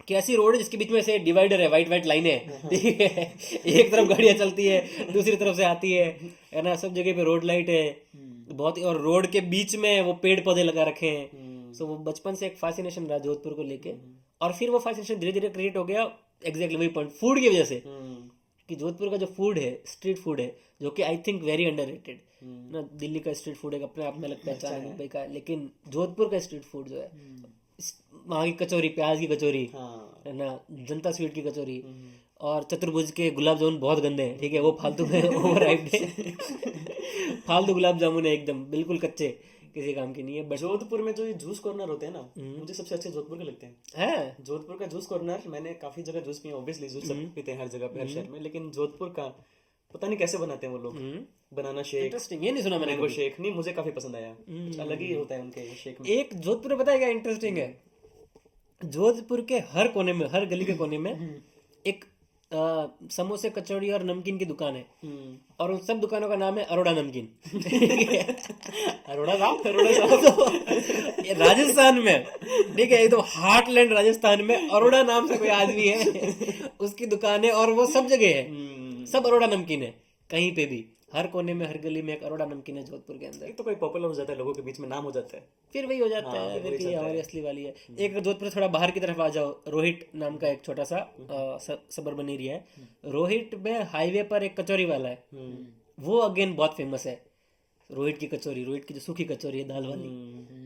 कि ऐसी रोड है जिसके बीच में से डिवाइडर है, वाइट लाइनें है, ठीक है, एक तरफ गाड़ियाँ चलती है, दूसरी तरफ से आती है ना, सब जगह पे रोड लाइट है बहुत ही, और रोड के बीच में वो पेड़ पौधे लगा रखे हैं। सो वो बचपन से एक फैसिनेशन रहा जोधपुर को लेके, और फिर वो फैसिनेशन धीरे धीरे क्रिएट हो गया एग्जैक्टली वही पॉइंट, फूड की वजह से, कि जोधपुर का जो फूड है, स्ट्रीट फूड है, जो कि आई थिंक वेरी अंडररेटेड ना। दिल्ली का स्ट्रीट फूड है अपने आप में अलग पहचान है, मुंबई का, लेकिन जोधपुर का स्ट्रीट फूड जो है, वहाँ की कचौरी, प्याज की कचौरी, है ना, जनता स्वीट की कचौरी, और चतुर्भुज के गुलाब जामुन बहुत गंदे हैं, ठीक है, वो फालतू में ओवर हाइप्ड है। फालतू गुलाब जामुन है, एकदम बिल्कुल कच्चे, किसी काम की नहीं है। बट जोधपुर में जो ये जूस कॉर्नर होते हैं ना, मुझे सबसे अच्छे जोधपुर के लगते हैं। है जोधपुर का जूस कॉर्नर, मैंने काफी जगह जूस पिया, ऑब्वियसली जूस सब पीते हैं हर जगह पे, हर शहर में, लेकिन जोधपुर का पता नहीं कैसे बनाते हैं वो लोग। बनाना शेक, इंटरेस्टिंग, ये नहीं सुना मैंने मैंगो शेक, नहीं मुझे काफी पसंद आया, अलग ही होता है उनके शेक में। एक जोधपुर में पता है क्या इंटरेस्टिंग है, जोधपुर के हर कोने में, हर गली के कोने में एक समोसे, कचौड़ी और नमकीन की दुकान है, और उन सब दुकानों का नाम है अरोड़ा नमकीन। अरोड़ा साहब तो राजस्थान में, ठीक है, एकदम हार्टलैंड राजस्थान में अरोड़ा नाम से कोई आदमी है, उसकी दुकान है, और वो सब जगह है, सब अरोड़ा नमकीन है, कहीं पे भी, हर कोने में, हर गली में एक अरोड़ा नमकीन है जोधपुर के अंदर। एक तो कोई पॉपुलर हो जाता है, लोगों के बीच में नाम हो जाता है, फिर वही हो जाता है, फिर कि हमारी असली वाली है। एक जोधपुर थोड़ा बाहर की तरफ आ जाओ, रोहित नाम का एक छोटा सा सबर्बन एरिया है, रोहित में हाईवे पर एक कचौरी वाला है, वो अगेन बहुत फेमस है, रोहित की कचौरी, रोहित की जो सूखी कचौरी है दाल वाली,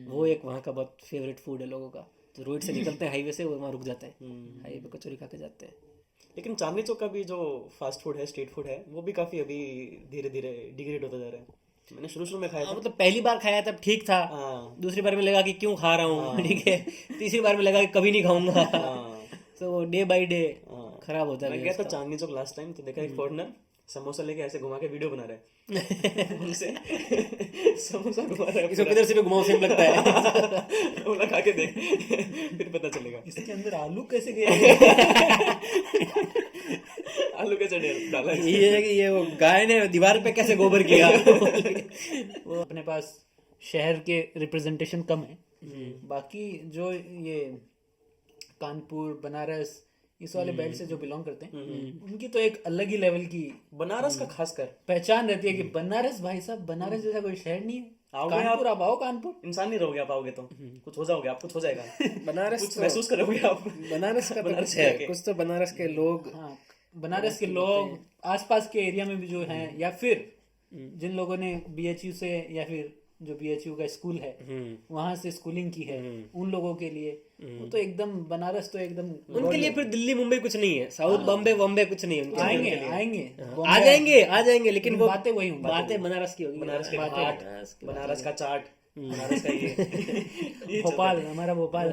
वो एक वहाँ का बहुत फेवरेट फूड है लोगों का। तो रोहित से निकलते हैं हाईवे से, वो वहाँ रुक जाते हैं, हाईवे पे कचौरी खा के जाते हैं। लेकिन चांदनी चौक का भी जो फास्ट फूड है, स्ट्रीट फूड है, वो भी काफी अभी धीरे धीरे डिग्रेड होता जा रहा है। मैंने शुरू में खाया था, मतलब पहली बार खाया तब ठीक था, दूसरी बार में लगा कि क्यों खा रहा हूँ, ठीक है, तीसरी बार में लगा कि कभी नहीं खाऊंगा, तो डे बाय डे खराब होता गया। मैं गया था चांदनी चौक लास्ट टाइम, तो देखा एक फॉरनर समोसा लेके ऐसे घुमा के वीडियो बना रहा है। उनसे समोसा घुमा रहा है, इसको किधर से भी घुमाओ सेम लगता है। बोला खा के देख, फिर पता चलेगा इसके अंदर आलू कैसे गया। आलू कैसे डाला है? ये वो गाय ने दीवार पे कैसे गोबर किया। वो अपने पास शहर के रिप्रेजेंटेशन कम है, बाकी जो ये कानपुर, बनारस, इस वाले बेल्ट से जो बिलोंग करते हैं, उनकी तो एक अलग ही लेवल की, बनारस का खासकर पहचान रहती है कि बनारस, भाई साहब बनारस जैसा कोई शहर नहीं है। आओगे आप, कानपुर आप आओ कानपुर। इंसान नहीं रहोगे आप आओगे तो, कुछ हो जाओगे आप, कुछ हो जाएगा। बनारस कुछ तो महसूस करोगे आप। बनारस का तो बनारस कुछ है, जाके। कुछ तो बनारस के लोग हाँ, बनारस के लोग आसपास के एरिया में भी जो हैं, या फिर जिन लोगों ने बीएचयू से या फिर जो बीएचयू का स्कूल है वहां से स्कूलिंग की है, उन लोगों के लिए वो तो एकदम बनारस तो एकदम उनके लिए फिर दिल्ली मुंबई कुछ नहीं है, साउथ बॉम्बे बॉम्बे कुछ नहीं है उनके लिए। आएंगे आएंगे आ जाएंगे लेकिन वो बातें वही होंगी। बातें बनारस की होगी। बनारस के घाट, बनारस का चाट, बनारस का ये भोपाल, हमारा भोपाल,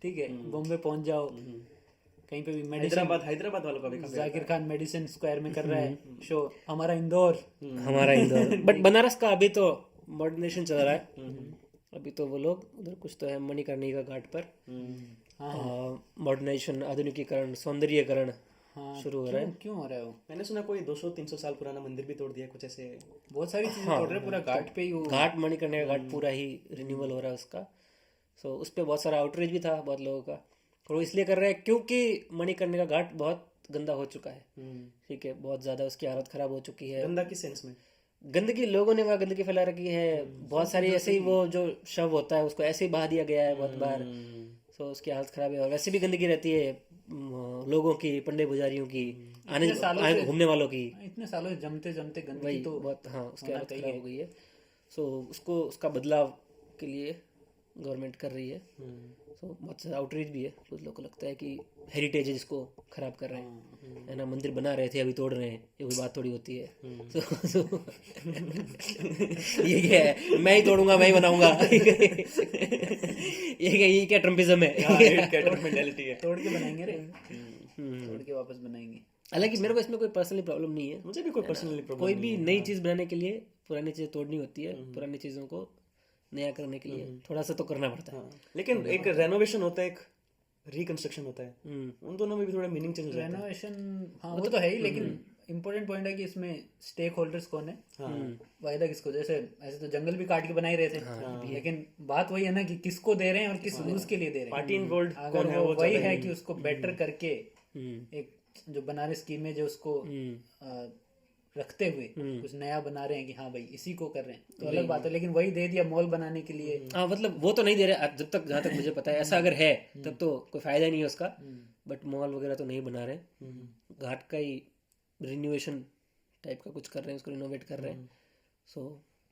ठीक है, बॉम्बे पहुंच जाओ कहीं पे भी मेडिसिन, हैदराबाद वालों का भी काफी जाकिर खान मेडिसिन स्क्वायर में कर रहा है शो, हमारा इंदौर, बट बनारस का अभी तो मॉडर्नेशन चल रहा है। अभी तो वो लोग उधर कुछ तो है मणिकर्णिका घाट पर मॉडर्नाइजेशन, आधुनिकीकरण, सौंदर्यीकरण शुरू हो रहा है। क्यों हो रहा है वो? मैंने सुना कोई 200-300 साल पुराना मंदिर भी तोड़ दिया कुछ ऐसे। बहुत सारी चीजें तोड़ रहे हैं, पूरा घाट पे ही वो घाट मणिकर्णिका घाट पूरा ही रिन्यूअल हो रहा है उसका। सो उस पर बहुत सारा आउटरीच भी था बहुत लोगों का, और वो इसलिए कर रहे हैं क्योंकि मणिकर्णिका घाट बहुत गंदा हो चुका है। ठीक है, बहुत ज्यादा उसकी हालत खराब हो चुकी है। गंदा किस सेंस में? गंदगी, लोगों ने वहाँ गंदगी फैला रखी है, बहुत सारी ऐसे ही वो जो शव होता है उसको ऐसे ही बहा दिया गया है बहुत बार। सो उसकी हालत खराब है, और वैसे भी गंदगी रहती है लोगों की, पंडे पुजारियों की, आने घूमने वालों की। इतने सालों से जमते जमते गंदगी वही तो बहुत, हाँ, उसकी हालत खराब हो गई है। सो उसको, उसका बदलाव के लिए गवर्नमेंट कर रही है। सो बहुत सारा आउटरीच भी है। कुछ लोगों को लगता है कि हेरिटेज है जिसको खराब कर रहे हैं, है ना, मंदिर बना रहे थे अभी तोड़ रहे हैं, ये कोई बात थोड़ी होती है। ये क्या है, मैं ही तोड़ूंगा मैं ही बनाऊंगा, ये क्या ट्रम्पिज्म है। मेंटालिटी है। तोड़ के बनाएंगे रे, तोड़ के वापस बनाएंगे। हालांकि मेरे को इसमें कोई पर्सनली प्रॉब्लम नहीं है, मुझे भी कोई पर्सनली प्रॉब्लम कोई भी नई चीज बनाने के लिए पुरानी चीज तोड़नी होती है, पुरानी चीजों को नया करने के लिए थोड़ा सा तो करना पड़ता है। लेकिन एक रेनोवेशन होता है, एक रिकंस्ट्रक्शन होता है, उन दोनों में भी थोड़ा मीनिंग चेंज रहता है। रेनोवेशन, हाँ वो तो है ही, लेकिन इम्पोर्टेंट पॉइंट है कि इसमें स्टेक होल्डर्स कौन है, वायदा किसको। जैसे ऐसे तो जंगल भी काट के बना ही रहे थे, लेकिन बात वही है ना कि किसको दे रहे हैं और किस यूज के लिए दे रहे हैं। पार्टी इन्वॉल्व अगर वो वही है कि उसको बेटर करके एक जो बनारस की इमेज है उसको रखते हुए कुछ नया बना रहे हैं कि हाँ भाई इसी को कर रहे हैं, तो अलग बात है। लेकिन वही दे दिया मॉल बनाने के लिए, हाँ, मतलब वो तो नहीं दे रहे जब तक, जहाँ तक मुझे पता है। ऐसा अगर है तब तो कोई फायदा नहीं है उसका, बट मॉल वगैरह तो नहीं बना रहे। घाट का ही रिन्यूएशन टाइप का कुछ कर रहे हैं, उसको रिनोवेट कर रहे हैं। सो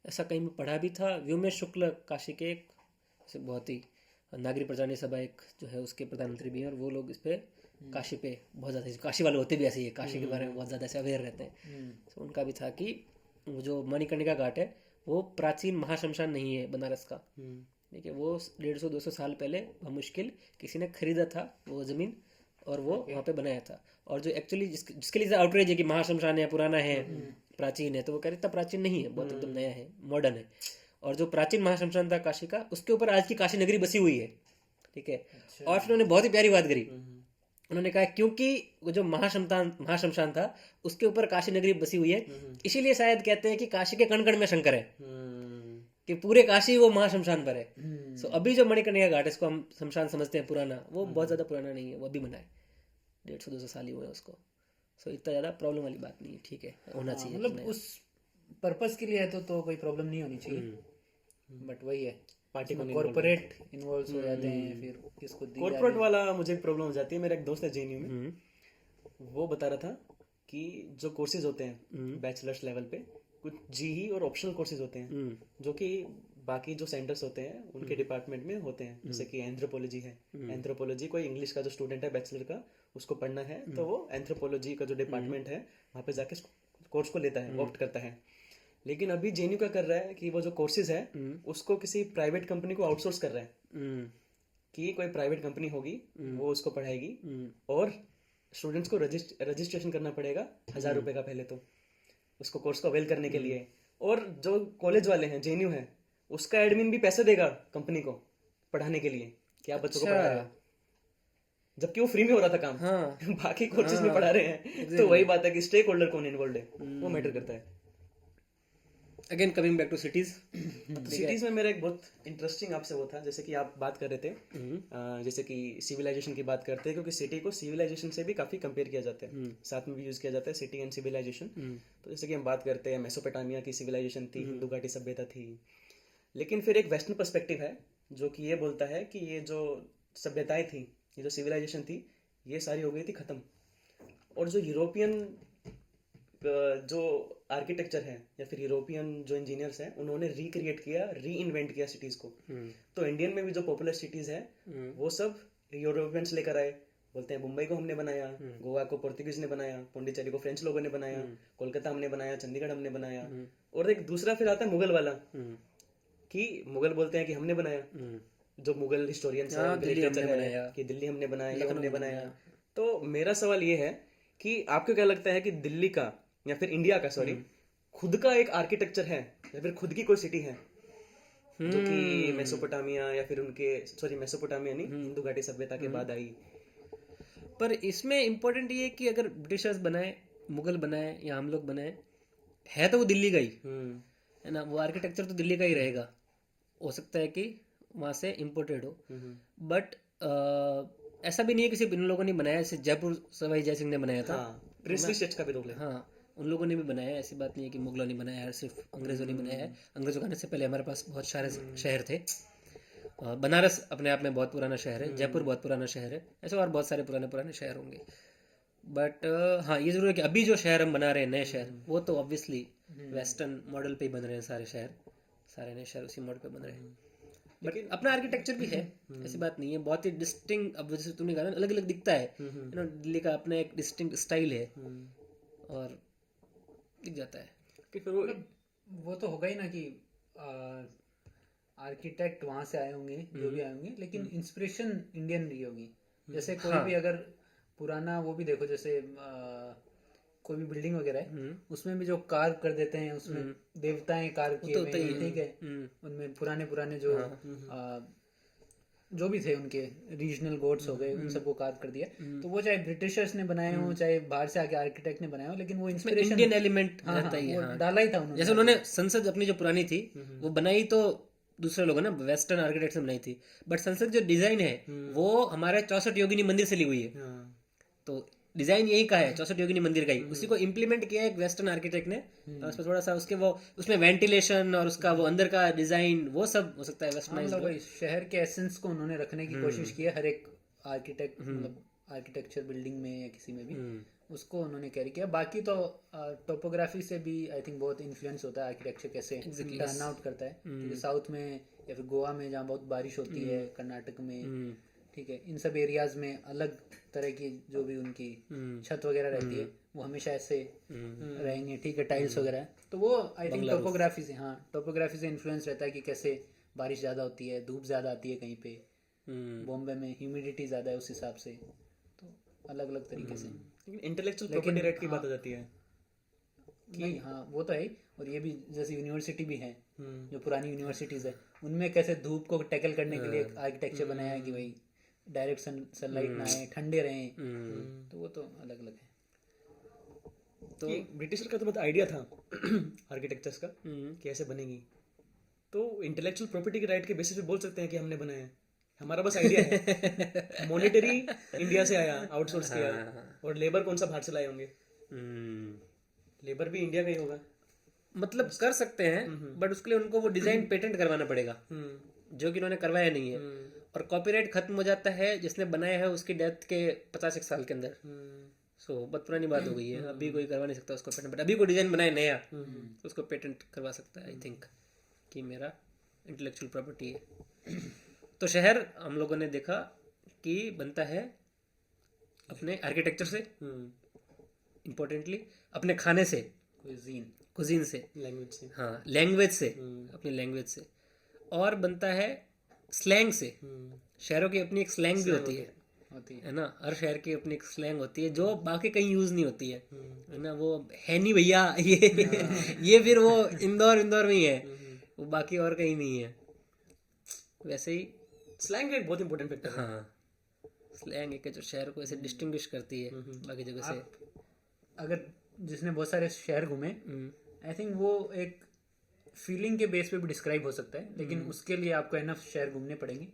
ऐसा कहीं में पढ़ा भी था। व्योमेश शुक्ल काशी के एक बहुत ही नागरिक प्रजानी सभा एक जो है उसके प्रधानमंत्री भी हैं, और वो लोग इस पे काशी पे बहुत ज़्यादा, काशी वाले होते भी ऐसे ही है, काशी के बारे में बहुत ज़्यादा ऐसे अवेयर रहते हैं। तो उनका भी था कि वो जो मणिकर्णिका घाट है वो प्राचीन महाशमशान नहीं है बनारस का। देखिए, वो 150-200 साल पहले मुश्किल किसी ने खरीदा था वो ज़मीन, और वो वहाँ पे बनाया था। और जो एक्चुअली जिसके लिए आउटरीच है कि महाशमशान है, पुराना है, प्राचीन है, तो वो कह रहे इतना प्राचीन नहीं है, बहुत एकदम नया है, मॉडर्न है। और जो प्राचीन महाशमशान था काशी का, उसके ऊपर आज की काशी नगरी बसी हुई है। ठीक है, और फिर उन्होंने बहुत ही प्यारी बात करी। उन्होंने कहा क्योंकि वो जो महाशमशान था उसके ऊपर काशी नगरी बसी हुई है, इसीलिए शायद कहते हैं कि काशी के कण कण में शंकर है, कि पूरे काशी वो महाशमशान पर है। सो अभी जो मणिकर्णिका घाट इसको हम शमशान समझते हैं पुराना, वो बहुत ज्यादा पुराना नहीं है, वो अभी बना है, 150-200 साल ही हुए उसको। सो इतना ज्यादा प्रॉब्लम वाली बात नहीं है। ठीक है, होना चाहिए, मतलब उस पर्पस के लिए है तो कोई प्रॉब्लम नहीं होनी चाहिए। बट वही है, पार्टी को कॉर्पोरेट इन्वॉल्व हो जाते हैं, फिर किसको दी कॉर्पोरेट वाला मुझे प्रॉब्लम हो जाती है। मेरा एक दोस्त है जेएनयू में, वो बता रहा था कि जो कोर्सेज होते हैं बैचलर्स लेवल पे, कुछ जीई और ऑप्शनल कोर्सेज होते हैं जो कि बाकी जो सेंटर्स होते हैं उनके डिपार्टमेंट में होते हैं। जैसे कि एंथ्रोपोलॉजी है, एंथ्रोपोलॉजी कोई इंग्लिश का जो स्टूडेंट है बैचलर का, उसको पढ़ना है तो वो एंथ्रोपोलॉजी का जो डिपार्टमेंट है वहाँ पे जाके कोर्स को लेता है, ऑप्ट करता है। लेकिन अभी जेएनयू क्या कर रहा है कि वो जो कोर्सेज है उसको किसी प्राइवेट कंपनी को आउटसोर्स कर रहा है, कि कोई प्राइवेट कंपनी होगी वो उसको पढ़ाएगी, और स्टूडेंट्स को रजिस्ट्रेशन करना पड़ेगा 1000 रुपये का पहले तो उसको कोर्स को अवेल करने के लिए। और जो कॉलेज वाले हैं, जेएनयू है, उसका एडमिन भी पैसे देगा कंपनी को पढ़ाने के लिए कि आप बच्चों को पढ़ा रहे हो, जबकि वो फ्री में हो रहा था काम। हाँ। बाकी कोर्सेज में पढ़ा रहे हैं। तो वही बात है कि स्टेक होल्डर कौन इन्वॉल्व है वो मैटर करता है। Again coming back to cities, cities में मेरा एक बहुत इंटरेस्टिंग आपसे वो था, जैसे कि आप बात कर रहे थे, जैसे कि सिविलाइजेशन की बात करते हैं, क्योंकि सिटी को सिविलाइजेशन से भी काफी कंपेयर किया जाता है, साथ में भी यूज किया जाता है सिटी एंड सिविलाइजेशन। तो जैसे कि हम बात करते हैं मेसोपोटामिया की सिविलाइजेशन थी, हिंदू घाटी सभ्यता थी, लेकिन फिर एक वेस्टर्न पर्सपेक्टिव है जो कि ये बोलता है कि ये जो सभ्यताएं थी, ये जो सिविलाइजेशन थी, ये सारी हो गई थी खत्म, और जो यूरोपियन जो आर्किटेक्चर है या फिर यूरोपियन जो इंजीनियर्स हैं, उन्होंने रिक्रिएट किया, री इन्वेंट किया सिटीज को। तो इंडियन में भी जो पॉपुलर सिटीज है वो सब यूरोपियंस लेकर आए। बोलते हैं मुंबई को हमने बनाया, गोवा को पोर्तुगीज ने बनाया, पौंडीचेरी को फ्रेंच लोगों ने बनाया, कोलकाता हमने बनाया, चंडीगढ़ हमने बनाया। और एक दूसरा फिर आता है मुगल वाला, कि मुगल बोलते हैं कि हमने बनाया, जो मुगल हिस्टोरियंस हैं कि दिल्ली हमने बनाया, ये हमने बनाया। तो मेरा सवाल ये है कि आपको क्या लगता है कि दिल्ली का या फिर इंडिया का खुद का एक आर्किटेक्चर है या फिर खुद की कोई सिटी है जो कि मेसोपोटामिया या फिर उनके मेसोपोटामिया नहीं, हिंदू घाटी सभ्यता के बाद आई? पर इसमें इम्पोर्टेंट ये है कि अगर ब्रिटिशर्स बनाए, मुगल बनाए या हम लोग बनाए, है तो वो दिल्ली का ही है ना, वो आर्किटेक्चर तो दिल्ली का ही रहेगा। हो सकता है कि वहाँ से इम्पोर्टेड हो, बट ऐसा भी नहीं है कि सिर्फ इन लोगों ने बनाया, जैसे जयपुर सवाई जय सिंह ने बनाया था। प्रिंसली स्टेट्स का भी रोल है। हाँ, उन लोगों ने भी बनाया, ऐसी बात नहीं है कि मुगलों ने बनाया है, सिर्फ अंग्रेजों ने बनाया है। अंग्रेजों के आने से पहले हमारे पास बहुत सारे शहर थे। बनारस अपने आप में बहुत पुराना शहर है, जयपुर बहुत पुराना शहर है, ऐसे और बहुत सारे पुराने पुराने शहर होंगे। बट हाँ, ये जरूर है कि अभी जो शहर हम बना रहे हैं, नए शहर, वो तो ऑब्वियसली वेस्टर्न मॉडल पे ही बन रहे हैं सारे शहर, सारे नए शहर उसी मॉडल पे बन रहे हैं। बट अपना आर्किटेक्चर भी है, ऐसी बात नहीं है, बहुत ही डिस्टिंक्ट। अब जैसे तुमने कहा ना, अलग अलग दिखता है, दिल्ली का अपना एक डिस्टिंक्ट स्टाइल है और दिख जाता है कि फिर वो तो होगा ही ना कि आर्किटेक्ट वहां से आए होंगे, जो भी आए होंगे, लेकिन इंस्पिरेशन इंडियन रही होगी। जैसे कोई भी अगर पुराना वो भी देखो, जैसे कोई भी बिल्डिंग वगैरह है, उसमें भी जो कार्व कर देते हैं, उसमें देवताएं कार्व किए हुए हैं, ठीक है, उनमें पुराने पुराने जो भी थे उनके रीजनल गॉड्स हो गए, उन सबको कार्व कर दिया। तो वो चाहे ब्रिटिशर्स ने बनाए हो, चाहे बाहर से आके आर्किटेक्ट ने बनाए हो, लेकिन वो इंस्पिरेशन इंडियन एलिमेंट रहता ही है, डाला ही था उन्होंने। जैसे उन्होंने संसद अपनी जो पुरानी थी वो बनाई तो दूसरे लोगों ने वेस्टर्न आर्किटेक्ट से बनाई थी, बट संसद जो डिजाइन है वो हमारे 64 योगिनी मंदिर से ली हुई है। तो डिजाइन यही का है, 64 योगिनी मंदिर का ही, उसी को इम्प्लीमेंट किया एक वेस्टर्न आर्किटेक्ट ने। उसमें थोड़ा सा उसमें वेंटिलेशन और उसका वो अंदर का डिजाइन, वो सब हो सकता है वेस्टर्नाइज्ड। शहर के एसेंस को उन्होंने रखने की कोशिश की है, हर एक आर्किटेक्ट मतलब आर्किटेक्चर बिल्डिंग में या किसी में भी उसको उन्होंने कैरी किया। बाकी तो टोपोग्राफी से भी आई थिंक बहुत इन्फ्लुएंस होता है आर्किटेक्चर कैसे टर्न आउट करता है, क्योंकि साउथ में या फिर गोवा में जहाँ बहुत बारिश होती है, कर्नाटक में, ठीक है, इन सब एरियाज में अलग तरह की जो भी उनकी छत वगैरह रहती है वो हमेशा ऐसे रहेंगे, ठीक है, टाइल्स वगैरह। तो वो आई थिंक टोपोग्राफी से इन्फ्लुएंस रहता है कि कैसे बारिश ज़्यादा होती है, धूप ज़्यादा आती है कहीं पे, बॉम्बे में ह्यूमिडिटी ज़्यादा है उस हिसाब से, तो अलग अलग तरीके से। इंटेलेक्चुअल प्रॉपर्टी राइट की बात हो जाती है नहीं, हाँ वो तो है ही। और ये भी जैसे यूनिवर्सिटी भी है, जो पुरानी यूनिवर्सिटीज़ है, उनमें कैसे धूप को टैकल करने के लिए आर्किटेक्चर बनाया है कि भाई डायरेक्ट सनलाइट ना आए, ठंडे रहें, तो वो तो अलग अलग है। तो ब्रिटिशर का तो बहुत आइडिया था आर्किटेक्चर्स का कि ऐसे बनेगी, तो इंटेलेक्चुअल प्रॉपर्टी के राइट के बेसिस पे बोल सकते हैं कि हमने बनाया है, हमारा बस आइडिया है। मॉनेटरी इंडिया से आया, आउटसोर्स किया, और लेबर कौन सा बाहर से लाए होंगे? लेबर भी इंडिया का ही होगा। मतलब कर सकते हैं, बट उसके लिए उनको वो डिजाइन पेटेंट करवाना पड़ेगा, जो कि उन्होंने करवाया नहीं है। और कॉपीराइट खत्म हो जाता है जिसने बनाया है उसकी डेथ के 50 साल के अंदर। सो बहुत पुरानी बात हो गई है, अभी कोई करवा नहीं सकता उसको पेटेंट, बट अभी कोई डिजाइन बनाए नया तो उसको पेटेंट करवा सकता है, आई थिंक, कि मेरा इंटेलेक्चुअल प्रॉपर्टी है। तो शहर हम लोगों ने देखा कि बनता है अपने आर्किटेक्चर से, इम्पोर्टेंटली अपने खाने से, कुजीन से, लैंग्वेज से, हाँ लैंग्वेज से, अपनी लैंग्वेज से, और बनता है स्लैंग से। शहरों की अपनी एक स्लैंग भी होती है ना, हर शहर की अपनी एक स्लैंग होती है जो बाकी कहीं यूज नहीं होती है ना। वो है नहीं भैया ये फिर वो इंदौर में ही है, वो बाकी और कहीं नहीं है। वैसे ही स्लैंग एक बहुत इंपॉर्टेंट फैक्टर है। हाँ, स्लैंग एक जो शहर को ऐसे डिस्टिंग्विश करती है बाकी जगह से। अगर जिसने बहुत सारे शहर घूमे, आई थिंक वो एक फीलिंग के बेस पे भी डिस्क्राइब हो सकता है, लेकिन उसके लिए आपको एनफ शहर घूमने पड़ेंगे।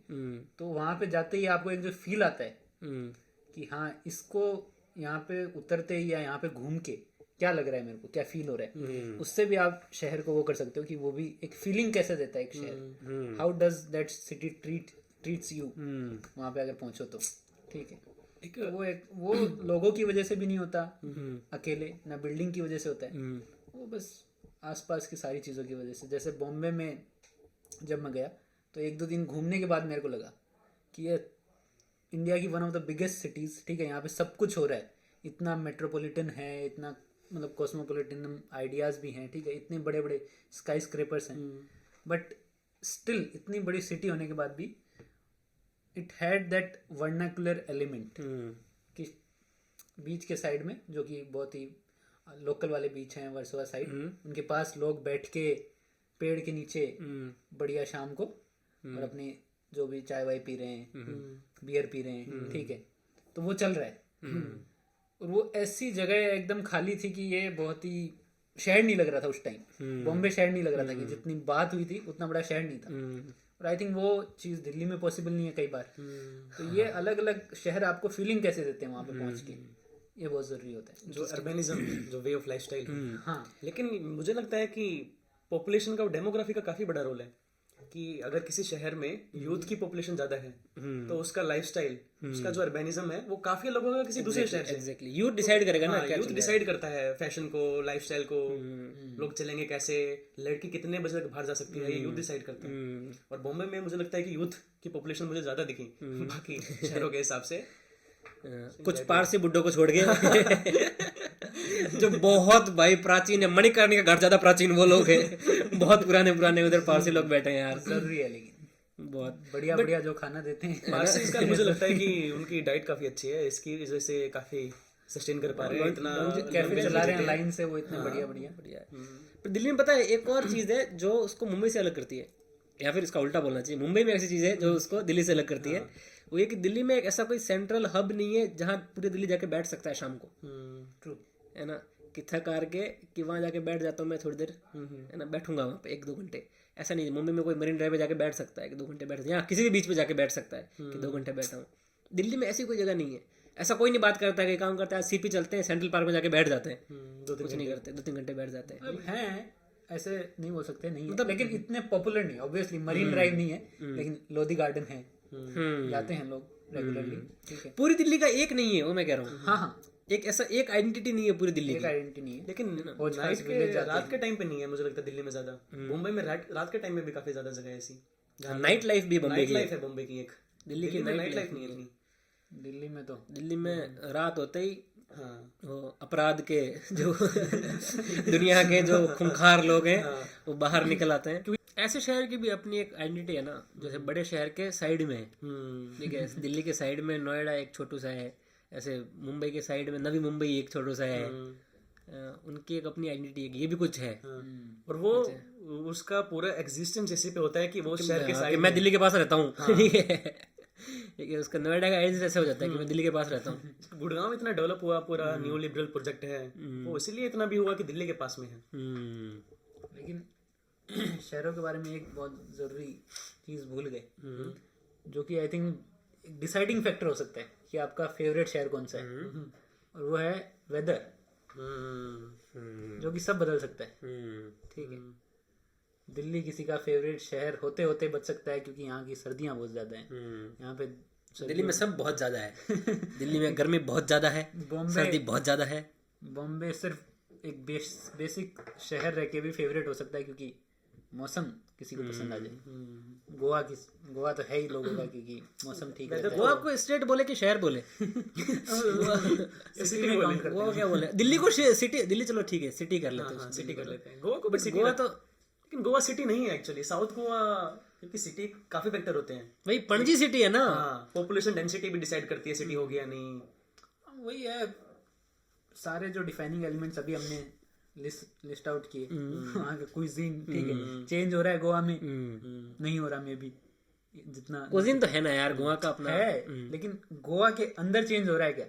तो वहां पे जाते ही आपको एक जो फील आता है कि हाँ, इसको यहाँ पे उतरते ही या यहाँ पे घूम के क्या लग रहा है मेरे को, क्या फील हो रहा है, उससे भी आप शहर को वो कर सकते हो कि वो भी एक फीलिंग कैसे देता है एक शहर, how does that city treats you वहाँ पे अगर पहुंचो तो। ठीक है, वो लोगों की वजह से भी नहीं होता अकेले, ना बिल्डिंग की वजह से होता है, वो बस आसपास की सारी चीज़ों की वजह से। जैसे बॉम्बे में जब मैं गया तो 1-2 दिन घूमने के बाद मेरे को लगा कि ये इंडिया की one of the biggest cities, ठीक है, यहाँ पे सब कुछ हो रहा है, इतना मेट्रोपॉलिटन है, इतना मतलब कॉस्मोपॉलिटन आइडियाज़ भी हैं, ठीक है, इतने बड़े बड़े स्काई स्क्रेपर्स हैं, बट स्टिल इतनी बड़ी सिटी होने के बाद भी it had that vernacular element कि बीच के साइड में, जो कि बहुत ही लोकल वाले बीच हैं वर्सोवा साइड, उनके पास लोग बैठ के पेड़ के नीचे बढ़िया शाम को और अपने जो भी चाय वाय पी रहे हैं, बियर पी रहे हैं, ठीक है, तो वो चल रहा है। और वो ऐसी जगह एकदम खाली थी कि ये बहुत ही शहर नहीं लग रहा था उस टाइम, बॉम्बे शहर नहीं लग रहा था कि जितनी बात हुई थी उतना बड़ा शहर नहीं था। और आई थिंक वो चीज़ दिल्ली में पॉसिबल नहीं है कई बार। तो ये अलग अलग शहर आपको फीलिंग कैसे देते हैं वहाँ पे पहुँच के, ये बहुत ज़रूरी होता है। जो अर्बेनिज्म, जो वे ऑफ लाइफस्टाइल। हाँ, लेकिन मुझे लगता है कि पॉपुलेशन का, डेमोग्राफी का काफी बड़ा रोल है कि अगर किसी शहर में यूथ की पॉपुलेशन ज्यादा है तो उसका लाइफस्टाइल, उसका जो अर्बेनिज्म है वो काफी अलग होगा किसी दूसरे शहर से। एग्जैक्टली, यूथ डिसाइड करेगा ना, यूथ डिसाइड करता है फैशन को, लाइफस्टाइल को, लोग चलेंगे कैसे, लड़की कितने बजे तक बाहर जा सकती है, ये यूथ डिसाइड करता है। और बॉम्बे में मुझे लगता है कि यूथ की पॉपुलेशन मुझे ज्यादा दिखी बाकी शहरों के हिसाब से। कुछ पारसी बुड्ढों को छोड़ के जो बहुत भाई प्राचीन है, मणिकर्णिका का घर ज्यादा प्राचीन वो लोग हैं, बहुत पुराने पुराने उधर पारसी लोग बैठे हैं यार, जरूरी है लेकिन बहुत बढ़िया बढ़िया जो खाना देते हैं। पारसी का मुझे लगता है कि उनकी डाइट काफी अच्छी है, इसकी वजह से काफी सस्टेन कर पा रहे हैं, इतना कैफे चला रहे हैं लाइन से, वो इतने बढ़िया बढ़िया बढ़िया है। पर दिल्ली में पता है एक और चीज है जो उसको मुंबई से अलग करती है, या फिर इसका उल्टा बोलना चाहिए, मुंबई में ऐसी चीज है जो उसको दिल्ली से अलग करती है, वो ये कि दिल्ली में एक ऐसा कोई सेंट्रल हब नहीं है जहाँ पूरी दिल्ली जाके बैठ सकता है शाम को। ट्रू है ना, कि थक हार के कि वहाँ जाके बैठ जाता हूँ मैं थोड़ी देर, है ना, बैठूंगा वहाँ पे 1-2 घंटे, ऐसा नहीं है। मुंबई में कोई मरीन ड्राइव पे जाके बैठ सकता है कि 2 घंटे बैठ, यहाँ किसी भी बीच पे जाके बैठ सकता है कि 2 घंटे बैठा हूँ। दिल्ली में ऐसी कोई जगह नहीं है, ऐसा कोई नहीं बात करता है कि काम करता है सीपी चलते हैं सेंट्रल पार्क में जाके बैठ जाते हैं, कुछ नहीं करते, 2-3 घंटे बैठ जाते हैं। अब हैं, ऐसे नहीं बोल सकते नहीं मतलब, लेकिन इतने पॉपुलर नहीं, ऑब्वियसली मरीन ड्राइव नहीं है, लेकिन लोधी गार्डन है, जाते हैं लोग रेगुलरली, ठीक है। पूरी दिल्ली का एक नहीं है वो मैं कह रहा हूँ, हाँ हाँ, एक ऐसा एक आइडेंटिटी नहीं है पूरी दिल्ली एक की। आइडेंटिटी नहीं है, लेकिन नाइट के, रात के टाइम पे नहीं है मुझे लगता है दिल्ली में ज्यादा। मुंबई में रात के टाइम में भी काफी ज्यादा जगह है ऐसी, नाइट लाइफ भी बम्बे की लाइफ है बॉम्बे की एक, दिल्ली की नाइट लाइफ नहीं है इतनी। दिल्ली में तो दिल्ली में रात होते ही हाँ, वो अपराध के जो दुनिया के जो खूंखार लोग हैं वो बाहर निकल आते हैं। ऐसे शहर की भी अपनी एक आइडेंटिटी है ना, जैसे बड़े शहर के साइड में, ठीक है, दिल्ली के साइड में नोएडा एक छोटू सा है, ऐसे मुंबई के साइड में नवी मुंबई एक छोटू सा है, उनकी एक अपनी आइडेंटिटी है, ये भी कुछ है। और वो उसका पूरा एग्जिस्टेंस इसी पे होता है कि वो शहर के साइड, मैं दिल्ली के पास रहता हूँ, ठीक है, उसका नोएडा का एज ऐसे हो जाता है कि मैं दिल्ली के पास रहता हूँ। गुड़गांव इतना डेवलप हुआ, पूरा न्यू लिबरल प्रोजेक्ट है, वो इसीलिए इतना भी हुआ कि दिल्ली के पास में है। लेकिन शहरों के बारे में एक बहुत ज़रूरी चीज़ भूल गए, जो कि आई थिंक डिसाइडिंग फैक्टर हो सकता है कि आपका फेवरेट शहर कौन सा है, और वो है वेदर, जो कि सब बदल सकता है। ठीक है, दिल्ली किसी का फेवरेट शहर होते होते बच सकता है क्योंकि यहाँ की सर्दियाँ बहुत ज़्यादा हैं, यहाँ पे दिल्ली में सब बहुत ज़्यादा है, दिल्ली में गर्मी बहुत ज़्यादा है, सर्दी बहुत ज़्यादा है। बॉम्बे सिर्फ एक बेसिक शहर रह के भी फेवरेट हो सकता है क्योंकि मौसम किसी को पसंद आ जाए। गोवा तो है ही लोगों का क्योंकि मौसम ठीक है। गोवा को स्टेट बोले कि शहर बोले, गोवा क्या बोले, दिल्ली को सिटी, दिल्ली चलो ठीक है सिटी कर लेते हैं, सिटी कर लेते हैं, गोवा को भी सिटी। गोवा तो, लेकिन गोवा सिटी नहीं है एक्चुअली, साउथ गोवा, क्योंकि सिटी काफी फैक्टर होते हैं। वही पणजी सिटी है ना, पॉपुलेशन डेंसिटी भी डिसाइड करती है सिटी हो गया नहीं। वही है, सारे जो डिफाइनिंग एलिमेंट्स अभी हमने लिस्ट आउट किए, वहाँ का कुइजीन ठीक है चेंज हो रहा है, गोवा में नहीं हो रहा मे भी जितना। कुइजीन तो है ना यार गोवा का अपना है, लेकिन गोवा के अंदर चेंज हो रहा है क्या?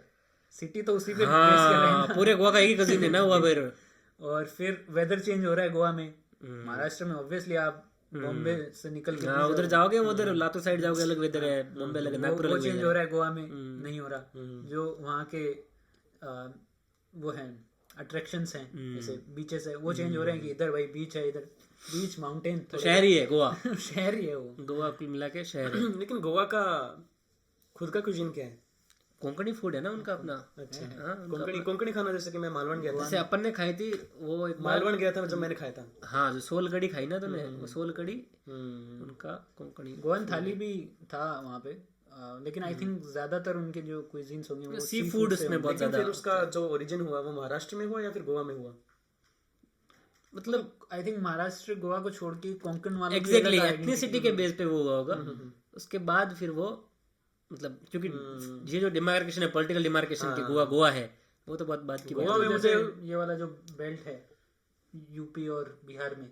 सिटी तो उसी पे बेस हाँ, कर रहे हैं ना। पूरे गोवा का एक ही कुइजीन है ना हुआ फिर। और फिर वेदर चेंज हो रहा है गोवा में, महाराष्ट्र में ऑब्वियसली आप बॉम्बे से निकल के उधर जाओगे, उधर लातूर साइड जाओगे अलग वेदर है, बॉम्बे अलग, नागपुर अलग चेंज हो रहा है, गोवा में नहीं हो रहा। जो वहाँ के वो है अट्रैक्शंस हैं, जैसे बीचेस है, वो चेंज हो रहे हैं कि इधर भाई बीच है, इधर बीच माउंटेन, तो शहर ही है गोवा। शहर ही है वो, गोवा कुल मिला के शहर है। लेकिन गोवा का खुद का कुजीन क्या है? कोंकणी फूड है ना उनका अपना। अच्छा, हाँ, कोंकणी खाना, जैसे कि मैं मालवण गया था, जैसे अपन ने खाई थी वो एक बार, मालवण गया था जब मैंने खाया था। हाँ जो सोल कड़ी खाई ना तुमने, वो सोल कड़ी उनका कोंकणी। गोवन थाली भी था वहाँ पे, लेकिन आई थिंक ज्यादातर उनके जो क्विजीन्स होंगे वो सी फूड उसमें बहुत लेकिन ज्यादा। फिर उसका जो ओरिजिन हुआ वो महाराष्ट्र में हुआ या फिर गोवा में हुआ? मतलब आई थिंक महाराष्ट्र गोवा को छोड़ के कोंकण वाले एग्जैक्टली एथनिसिटी के बेस पे वो हुआ होगा। उसके बाद फिर वो मतलब क्योंकि ये जो डिमार्केशन है, पॉलिटिकल डिमार्केशन की गोवा गोवा है, वो तो बहुत बात की बात गोवा में है। मुझे ये वाला जो बेल्ट है यूपी और बिहार में,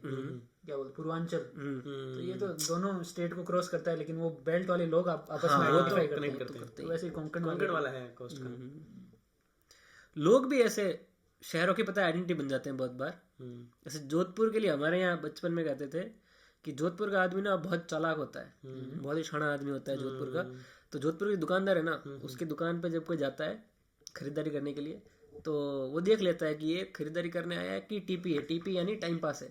क्या बोलते पूर्वांचल, तो ये तो दोनों स्टेट को क्रॉस करता है, लेकिन वो बेल्ट वाले लोग आपस में आइडेंटिफाई करते हैं, तो वैसे कोंकण वाला है कोस्ट का। लोग भी ऐसे शहरों की पता आइडेंटिटी बन जाते हैं बहुत बार। जैसे जोधपुर के लिए हमारे यहाँ बचपन में कहते थे कि जोधपुर का आदमी ना बहुत चालाक होता है, बहुत ही शाना आदमी होता है जोधपुर का। तो जोधपुर की दुकानदार है ना, उसकी दुकान पे जब कोई जाता है खरीदारी करने के लिए, तो वो देख लेता है कि ये खरीदारी करने आया है कि टीपी है। टीपी यानी टाइम पास है।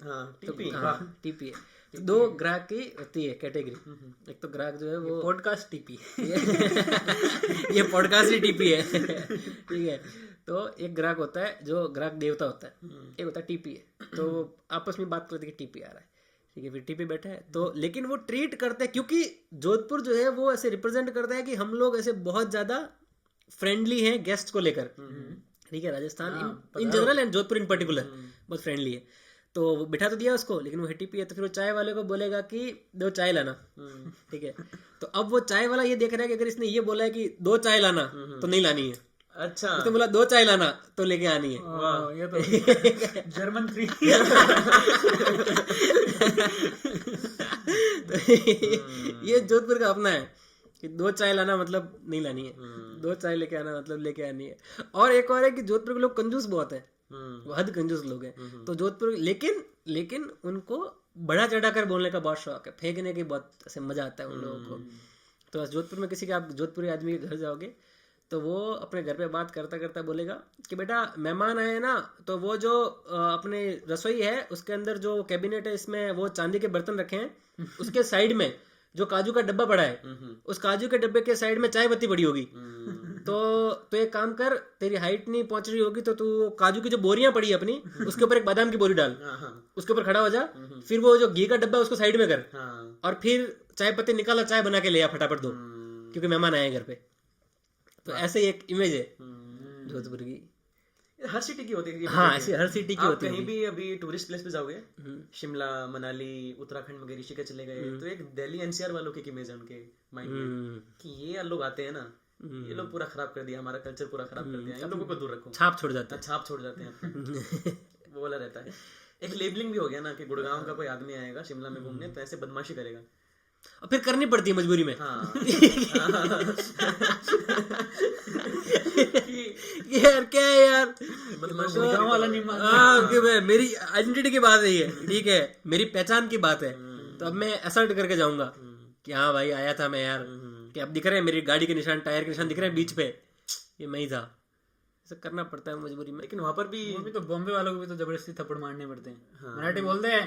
टीपी है। दो ग्राहक की होती है कैटेगरी। एक तो ग्राहक जो है वो पॉडकास्ट टीपी ये पॉडकास्ट ही टीपी है। ठीक है, तो एक ग्राहक होता है जो ग्राहक देवता होता है, एक होता है टीपी है। तो आपस में बात करते हैं कि टीपी आ रहा है, ठीक है, फिर टीपी बैठा है तो, लेकिन वो ट्रीट करते हैं क्योंकि जोधपुर जो है वो ऐसे रिप्रेजेंट करता है कि हम लोग ऐसे बहुत ज्यादा फ्रेंडली हैं गेस्ट को लेकर। ठीक है, Rajasthan in general and Jodhpur in particular बहुत फ्रेंडली है। तो वो बिठा तो दिया उसको, लेकिन वो हिटी पी है, तो फिर वो चाय वाले को बोलेगा कि 2 चाय लाना। ठीक है, तो अब वो चाय वाला ये देख रहा है कि अगर इसने ये बोला है कि 2 चाय लाना तो नहीं लानी है। अच्छा, तो बोला 2 चाय लाना तो लेके आनी है। ये तो जर्मन 3 ये जोधपुर का अपना है कि 2 चाय लाना मतलब नहीं लानी है, 2 चाय लेके आना मतलब लेके आनी है। और एक और है कि जोधपुर के लोग कंजूस बहुत है, हद कंजूस लोग हैं। तो जोधपुर लेकिन उनको बड़ा चढ़ा कर बोलने का बहुत शौक है, फेंकने की बहुत ऐसे मजा आता है उन लोगों को। तो जोधपुर में किसी के आप जोधपुरी आदमी के घर जाओगे तो वो अपने घर पे बात करता करता बोलेगा कि बेटा मेहमान आए ना, तो वो जो अपने रसोई है उसके अंदर जो कैबिनेट है इसमें वो चांदी के बर्तन रखे हैं, उसके साइड में जो काजू का डब्बा पड़ा है उस काजू के डब्बे के साइड में चाय पत्ती पड़ी होगी। तो एक काम कर, तेरी हाइट नहीं पहुंच रही होगी तो तू काजू की जो बोरियां पड़ी है अपनी उसके ऊपर एक बादाम की बोरी डाल, उसके ऊपर खड़ा हो जा, फिर वो जो घी का डब्बा उसको साइड में कर, और फिर चाय पत्ती निकाला, चाय बना के ले आ फटाफट दो, क्योंकि मेहमान आए घर पे। तो ऐसे एक इमेज है जोधपुर की। हर सिटी की होती है। हाँ, ऐसी हर सिटी की होती है। कहीं भी अभी टूरिस्ट प्लेस पे जाओगे, शिमला, मनाली, उत्तराखंड में गए, ऋषिकेश चले गए, तो एक दिल्ली एनसीआर वालों की इमेज है उनके माइंड में कि ये लोग आते हैं ना, ये लोग पूरा खराब कर दिया, हमारा कल्चर पूरा खराब कर दिया, इन लोगों को दूर रखो, छाप छोड़ जाते हैं। छाप छोड़ जाते हैं। वो वाला रहता है। एक लेबलिंग भी हो गया ना कि गुड़गांव का कोई आदमी आएगा शिमला में घूमने तो ऐसे बदमाशी करेगा, और फिर करनी पड़ती है मजबूरी में। हाँ। यार क्या है यार, गुड़गांव वाला नहीं मानता। हाँ, कि मेरी आइडेंटिटी की बात है ये, ठीक है, मेरी पहचान की बात है। तो अब मैं असर्ट करके जाऊंगा कि हाँ भाई आया था मैं यार, कि अब दिख रहे हैं मेरी गाड़ी के निशान, टायर के निशान दिख रहे हैं बीच पे, ये मैं ही था। ऐसा करना पड़ता है मजबूरी में। लेकिन वहां पर भी तो बॉम्बे वालों को भी तो जबरदस्ती थप्पड़ मारने पड़ते हैं। मराठी बोलते हैं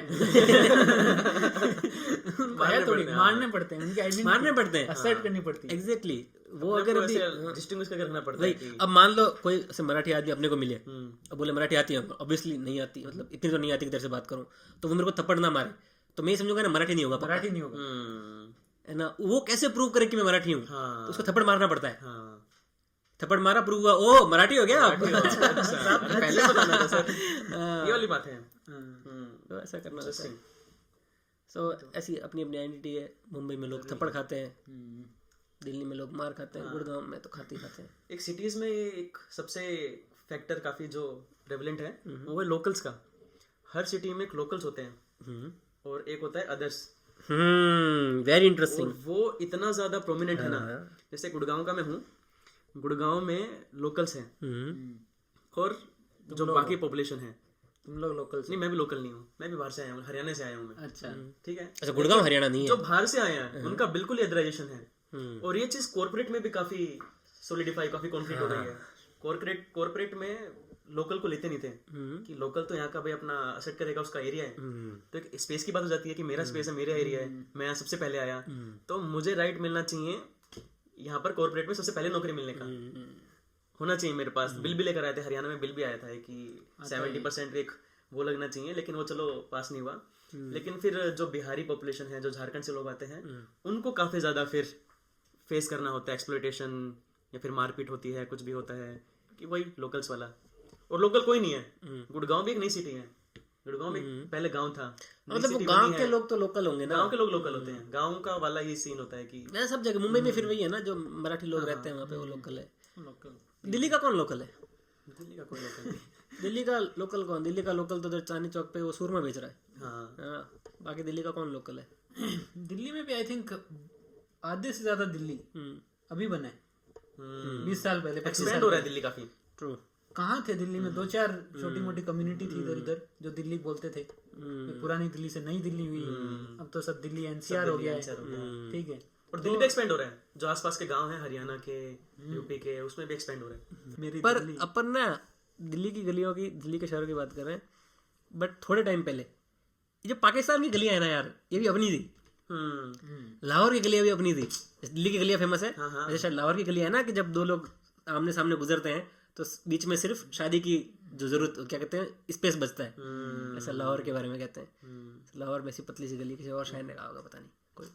मारने पड़ते हैं, उनकी आइडेंटिटी मारने पड़ते हैं, असर्ट करनी पड़ती है। एग्जैक्टली। वो अगर अभी डिस्टिंग्विश करके रखना पड़ता है कि अब मान लो कोई ऐसे मराठी आदमी अपने को मिले, अब बोले मराठी आती है, ऑब्वियसली नहीं आती, मतलब इतनी तो नहीं आती कि तेरे से बात करूं, तो वो मेरे को थप्पड़ ना मारे तो मैं ये समझूंगा ना मराठी नहीं होगा, मराठी नहीं होगा, है ना। वो कैसे प्रूव करे कि मैं मराठी हूँ? तो उसको थप्पड़ मारना पड़ता है। थप्पड़ मारा, प्रूव हुआ, ओ मराठी हो गया आप। पहले बताना था सर, ये वाली बात है। तो ऐसा करना होता है। सो ऐसी अपनी अपनी आइडेंटिटी है। मुंबई में लोग थप्पड़ खाते हैं, दिल्ली में लोग मार खाते हैं, गुड़गांव में तो खाते ही खाते हैं। एक सिटीज में एक सबसे फैक्टर काफी जो प्रेवलेंट है वो है लोकल्स का। हर सिटी में एक लोकल्स होते हैं और एक होता है अदर्स। Very interesting. वो इतना ज्यादा प्रोमिनेंट है ना, जैसे गुड़गांव का मैं हूँ, गुड़गांव में लोकल्स हैं और जो बाकी पॉपुलेशन है। तुम लोग लोकल नहीं, मैं भी लोकल नहीं हूँ, मैं भी बाहर से आया हूँ, हरियाणा से आया हूँ मैं। अच्छा, ठीक है। अच्छा, गुड़गांव हरियाणा नहीं है। जो बाहर से आए हैं उनका बिल्कुल एडराइजेशन है, और ये चीज कॉर्पोरेट में भी काफी सोलिडिफाई, काफी कॉन्फ्लिक्ट हो रही है। कॉर्पोरेट में लोकल को लेते नहीं थे कि लोकल तो यहाँ का भाई अपना असेट करेगा, उसका एरिया है। तो एक स्पेस की बात हो जाती है कि मेरा स्पेस है, मेरा एरिया है, मैं यहाँ सबसे पहले आया, तो मुझे राइट मिलना चाहिए यहाँ पर कॉर्पोरेट में सबसे पहले नौकरी मिलने का होना चाहिए मेरे पास। बिल भी लेकर आए थे, हरियाणा में बिल भी आया था कि 70% एक वो लगना चाहिए, लेकिन वो चलो पास नहीं हुआ। लेकिन फिर जो बिहारी पॉपुलेशन है, जो झारखंड से लोग आते हैं, उनको काफी ज्यादा फिर फेस करना होता है, एक्सप्लॉयटेशन या फिर मारपीट होती है, कुछ भी होता है कि वही लोकल्स वाला। और लोकल कोई नहीं है। गुड़गांव भी एक नई सिटी है, गुड़गांव में पहले गांव था, मतलब वो गांव के लोग तो लोकल होंगे ना, गांव के लोग लोकल होते हैं, गांव का वाला ये सीन होता है कि वैसे सब जगह मुंबई में फिर वही है ना, जो मराठी लोग रहते हैं वहाँ पे वो लोकल है। दिल्ली का कौन लोकल है? दिल्ली का कोई लोकल नहीं। दिल्ली का लोकल कौन? दिल्ली का लोकल तो उधर चांदनी चौक पे वो सुरमा बेच रहा है। हाँ, बाकी दिल्ली का कौन लोकल है? दिल्ली में भी आई थिंक आधे से ज्यादा दिल्ली अभी बना है, 20 साल पहले 25 एक्सपेंड साल हो रहा है दिल्ली काफी। ट्रू। कहाँ थे दिल्ली में? 2-4 छोटी मोटी कम्युनिटी थी इधर उधर जो दिल्ली बोलते थे। पुरानी दिल्ली से नई दिल्ली हुई, अब तो सब दिल्ली एनसीआर हो गया है। ठीक है, और दिल्ली भी एक्सपेंड हो रहा है, जो आसपास के गांव है हरियाणा के, यूपी के, उसमें भी एक्सपेंड हो रहा है। मेरी पर अपन ना दिल्ली की गलियों की, दिल्ली के शहरों की बात कर रहे हैं, बट थोड़े टाइम पहले ये जो पाकिस्तान की गलियां है ना यार, ये भी अपनी थी। लाहौर की गलियां भी अपनी थी। दिल्ली की गलियां फेमस है, जैसे शायद लाहौर की गलियां है ना कि जब दो लोग आमने सामने गुजरते हैं तो बीच में सिर्फ शादी की जो जरूरत, क्या कहते हैं, स्पेस बचता है। ऐसा लाहौर के बारे में कहते हैं। लाहौर में ऐसी पतली सी गली, किसी और शायर ने कहा होगा, पता नहीं, कोई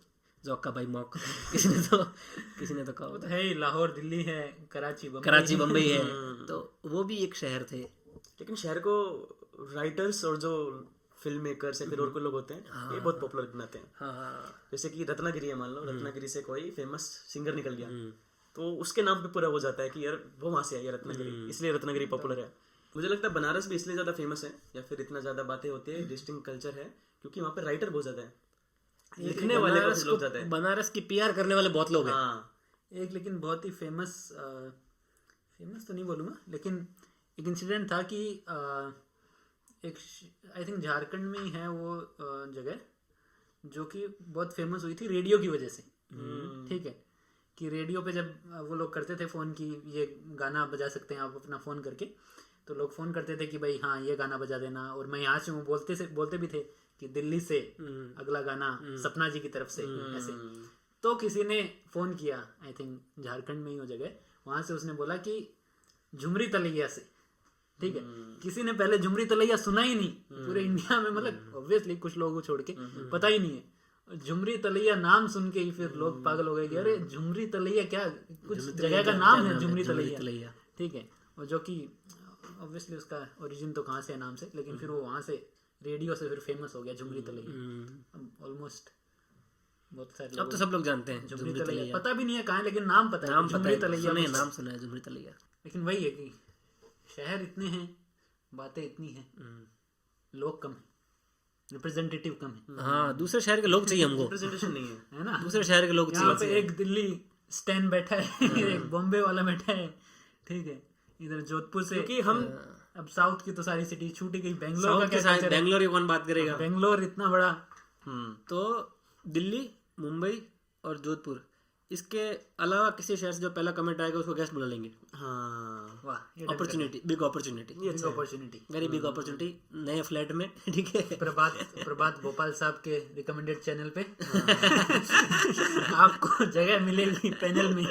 जौका भाई मौक किसी ने तो कहा होगा। है ही, लाहौर दिल्ली है, कराची बम्बई है, तो वो भी एक शहर थे। लेकिन शहर को राइटर्स और जो फिल्म मेकर्स या फिर और कोई लोग होते हैं, ये बहुत पॉपुलर बनाते हैं। हाँ, जैसे कि रत्नागिरी है, मान लो रत्नागिरी से कोई फेमस सिंगर निकल गया, तो उसके नाम पे पूरा हो जाता है कि यार वो वहां से आई है रत्नागिरी, इसलिए रत्नागिरी पॉपुलर है। मुझे लगता है बनारस भी इसलिए ज्यादा फेमस है या फिर इतना ज्यादा बातें होती है, डिस्टिंक्ट कल्चर है, क्योंकि वहाँ पे राइटर बहुत ज्यादा है, लिखने वाले बहुत लोग ज्यादा है। बनारस की पीआर करने वाले बहुत लोग हैं। हाँ, एक लेकिन बहुत ही फेमस तो नहीं बोलूँगा, लेकिन एक इंसिडेंट था कि एक आई थिंक झारखंड में ही है वो जगह, जो कि बहुत फेमस हुई थी रेडियो की वजह से। ठीक है, कि रेडियो पे जब वो लोग करते थे फ़ोन की, ये गाना बजा सकते हैं आप अपना फ़ोन करके, तो लोग फ़ोन करते थे कि भाई हाँ ये गाना बजा देना, और मैं यहाँ से वो बोलते भी थे कि दिल्ली से अगला गाना सपना जी की तरफ से, ऐसे। तो किसी ने फ़ोन किया, आई थिंक झारखंड में ही वो जगह, वहाँ से उसने बोला कि झुमरी तलैया से। ठीक है, किसी ने पहले झुमरी तलैया सुना ही नहीं पूरे इंडिया में, मतलब ऑब्वियसली कुछ लोगों को छोड़ के पता ही नहीं है। झुमरी तलैया नाम सुन के ही फिर लोग पागल हो गए कि अरे झुमरी तलैया क्या, कुछ जगह का नाम है झुमरी तलैया। ठीक है, और जो कि ऑब्वियसली उसका ओरिजिन तो कहाँ से है नाम से, लेकिन फिर वो वहाँ से रेडियो से फिर फेमस हो गया झुमरी तलैया। ऑलमोस्ट बहुत सारे अब तो सब लोग जानते हैं झुमरी तलैया, पता भी नहीं है कहाँ है, लेकिन नाम पता है, झुमरी तलैया नाम सुना है झुमरी तलैया। लेकिन वही है कि शहर इतने हैं, बातें इतनी हैं, लोग कम है, रिप्रेजेंटेटिव कम है। हाँ, दूसरे शहर के लोग चाहिए हमको, रिप्रेजेंटेशन नहीं है ना। दूसरे शहर के लोग यहाँ पे एक दिल्ली स्टैंड बैठा है, एक बॉम्बे वाला बैठा है, ठीक है, इधर जोधपुर से, क्योंकि हम अब साउथ की तो सारी सिटी छूटी गई, बेंगलोर का क्या, बेंगलोर की कौन बात करेगा? बेंगलोर इतना बड़ा। तो दिल्ली, मुंबई और जोधपुर, इसके अलावा किसी शहर से जो पहला कमेंट आएगा उसको गेस्ट बुला लेंगे। हाँ, वाह, opportunity, big opportunity, very big opportunity, नए फ्लैट में। ठीक है, प्रभात भोपाल साहब के रिकमेंडेड चैनल पे आपको जगह मिलेगी पैनल में।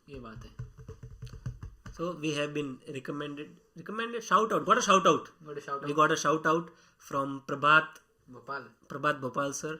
ये बात है। So we have been recommended shout out, got a shout out. We got a shout out from Prabhat Bhopal sir.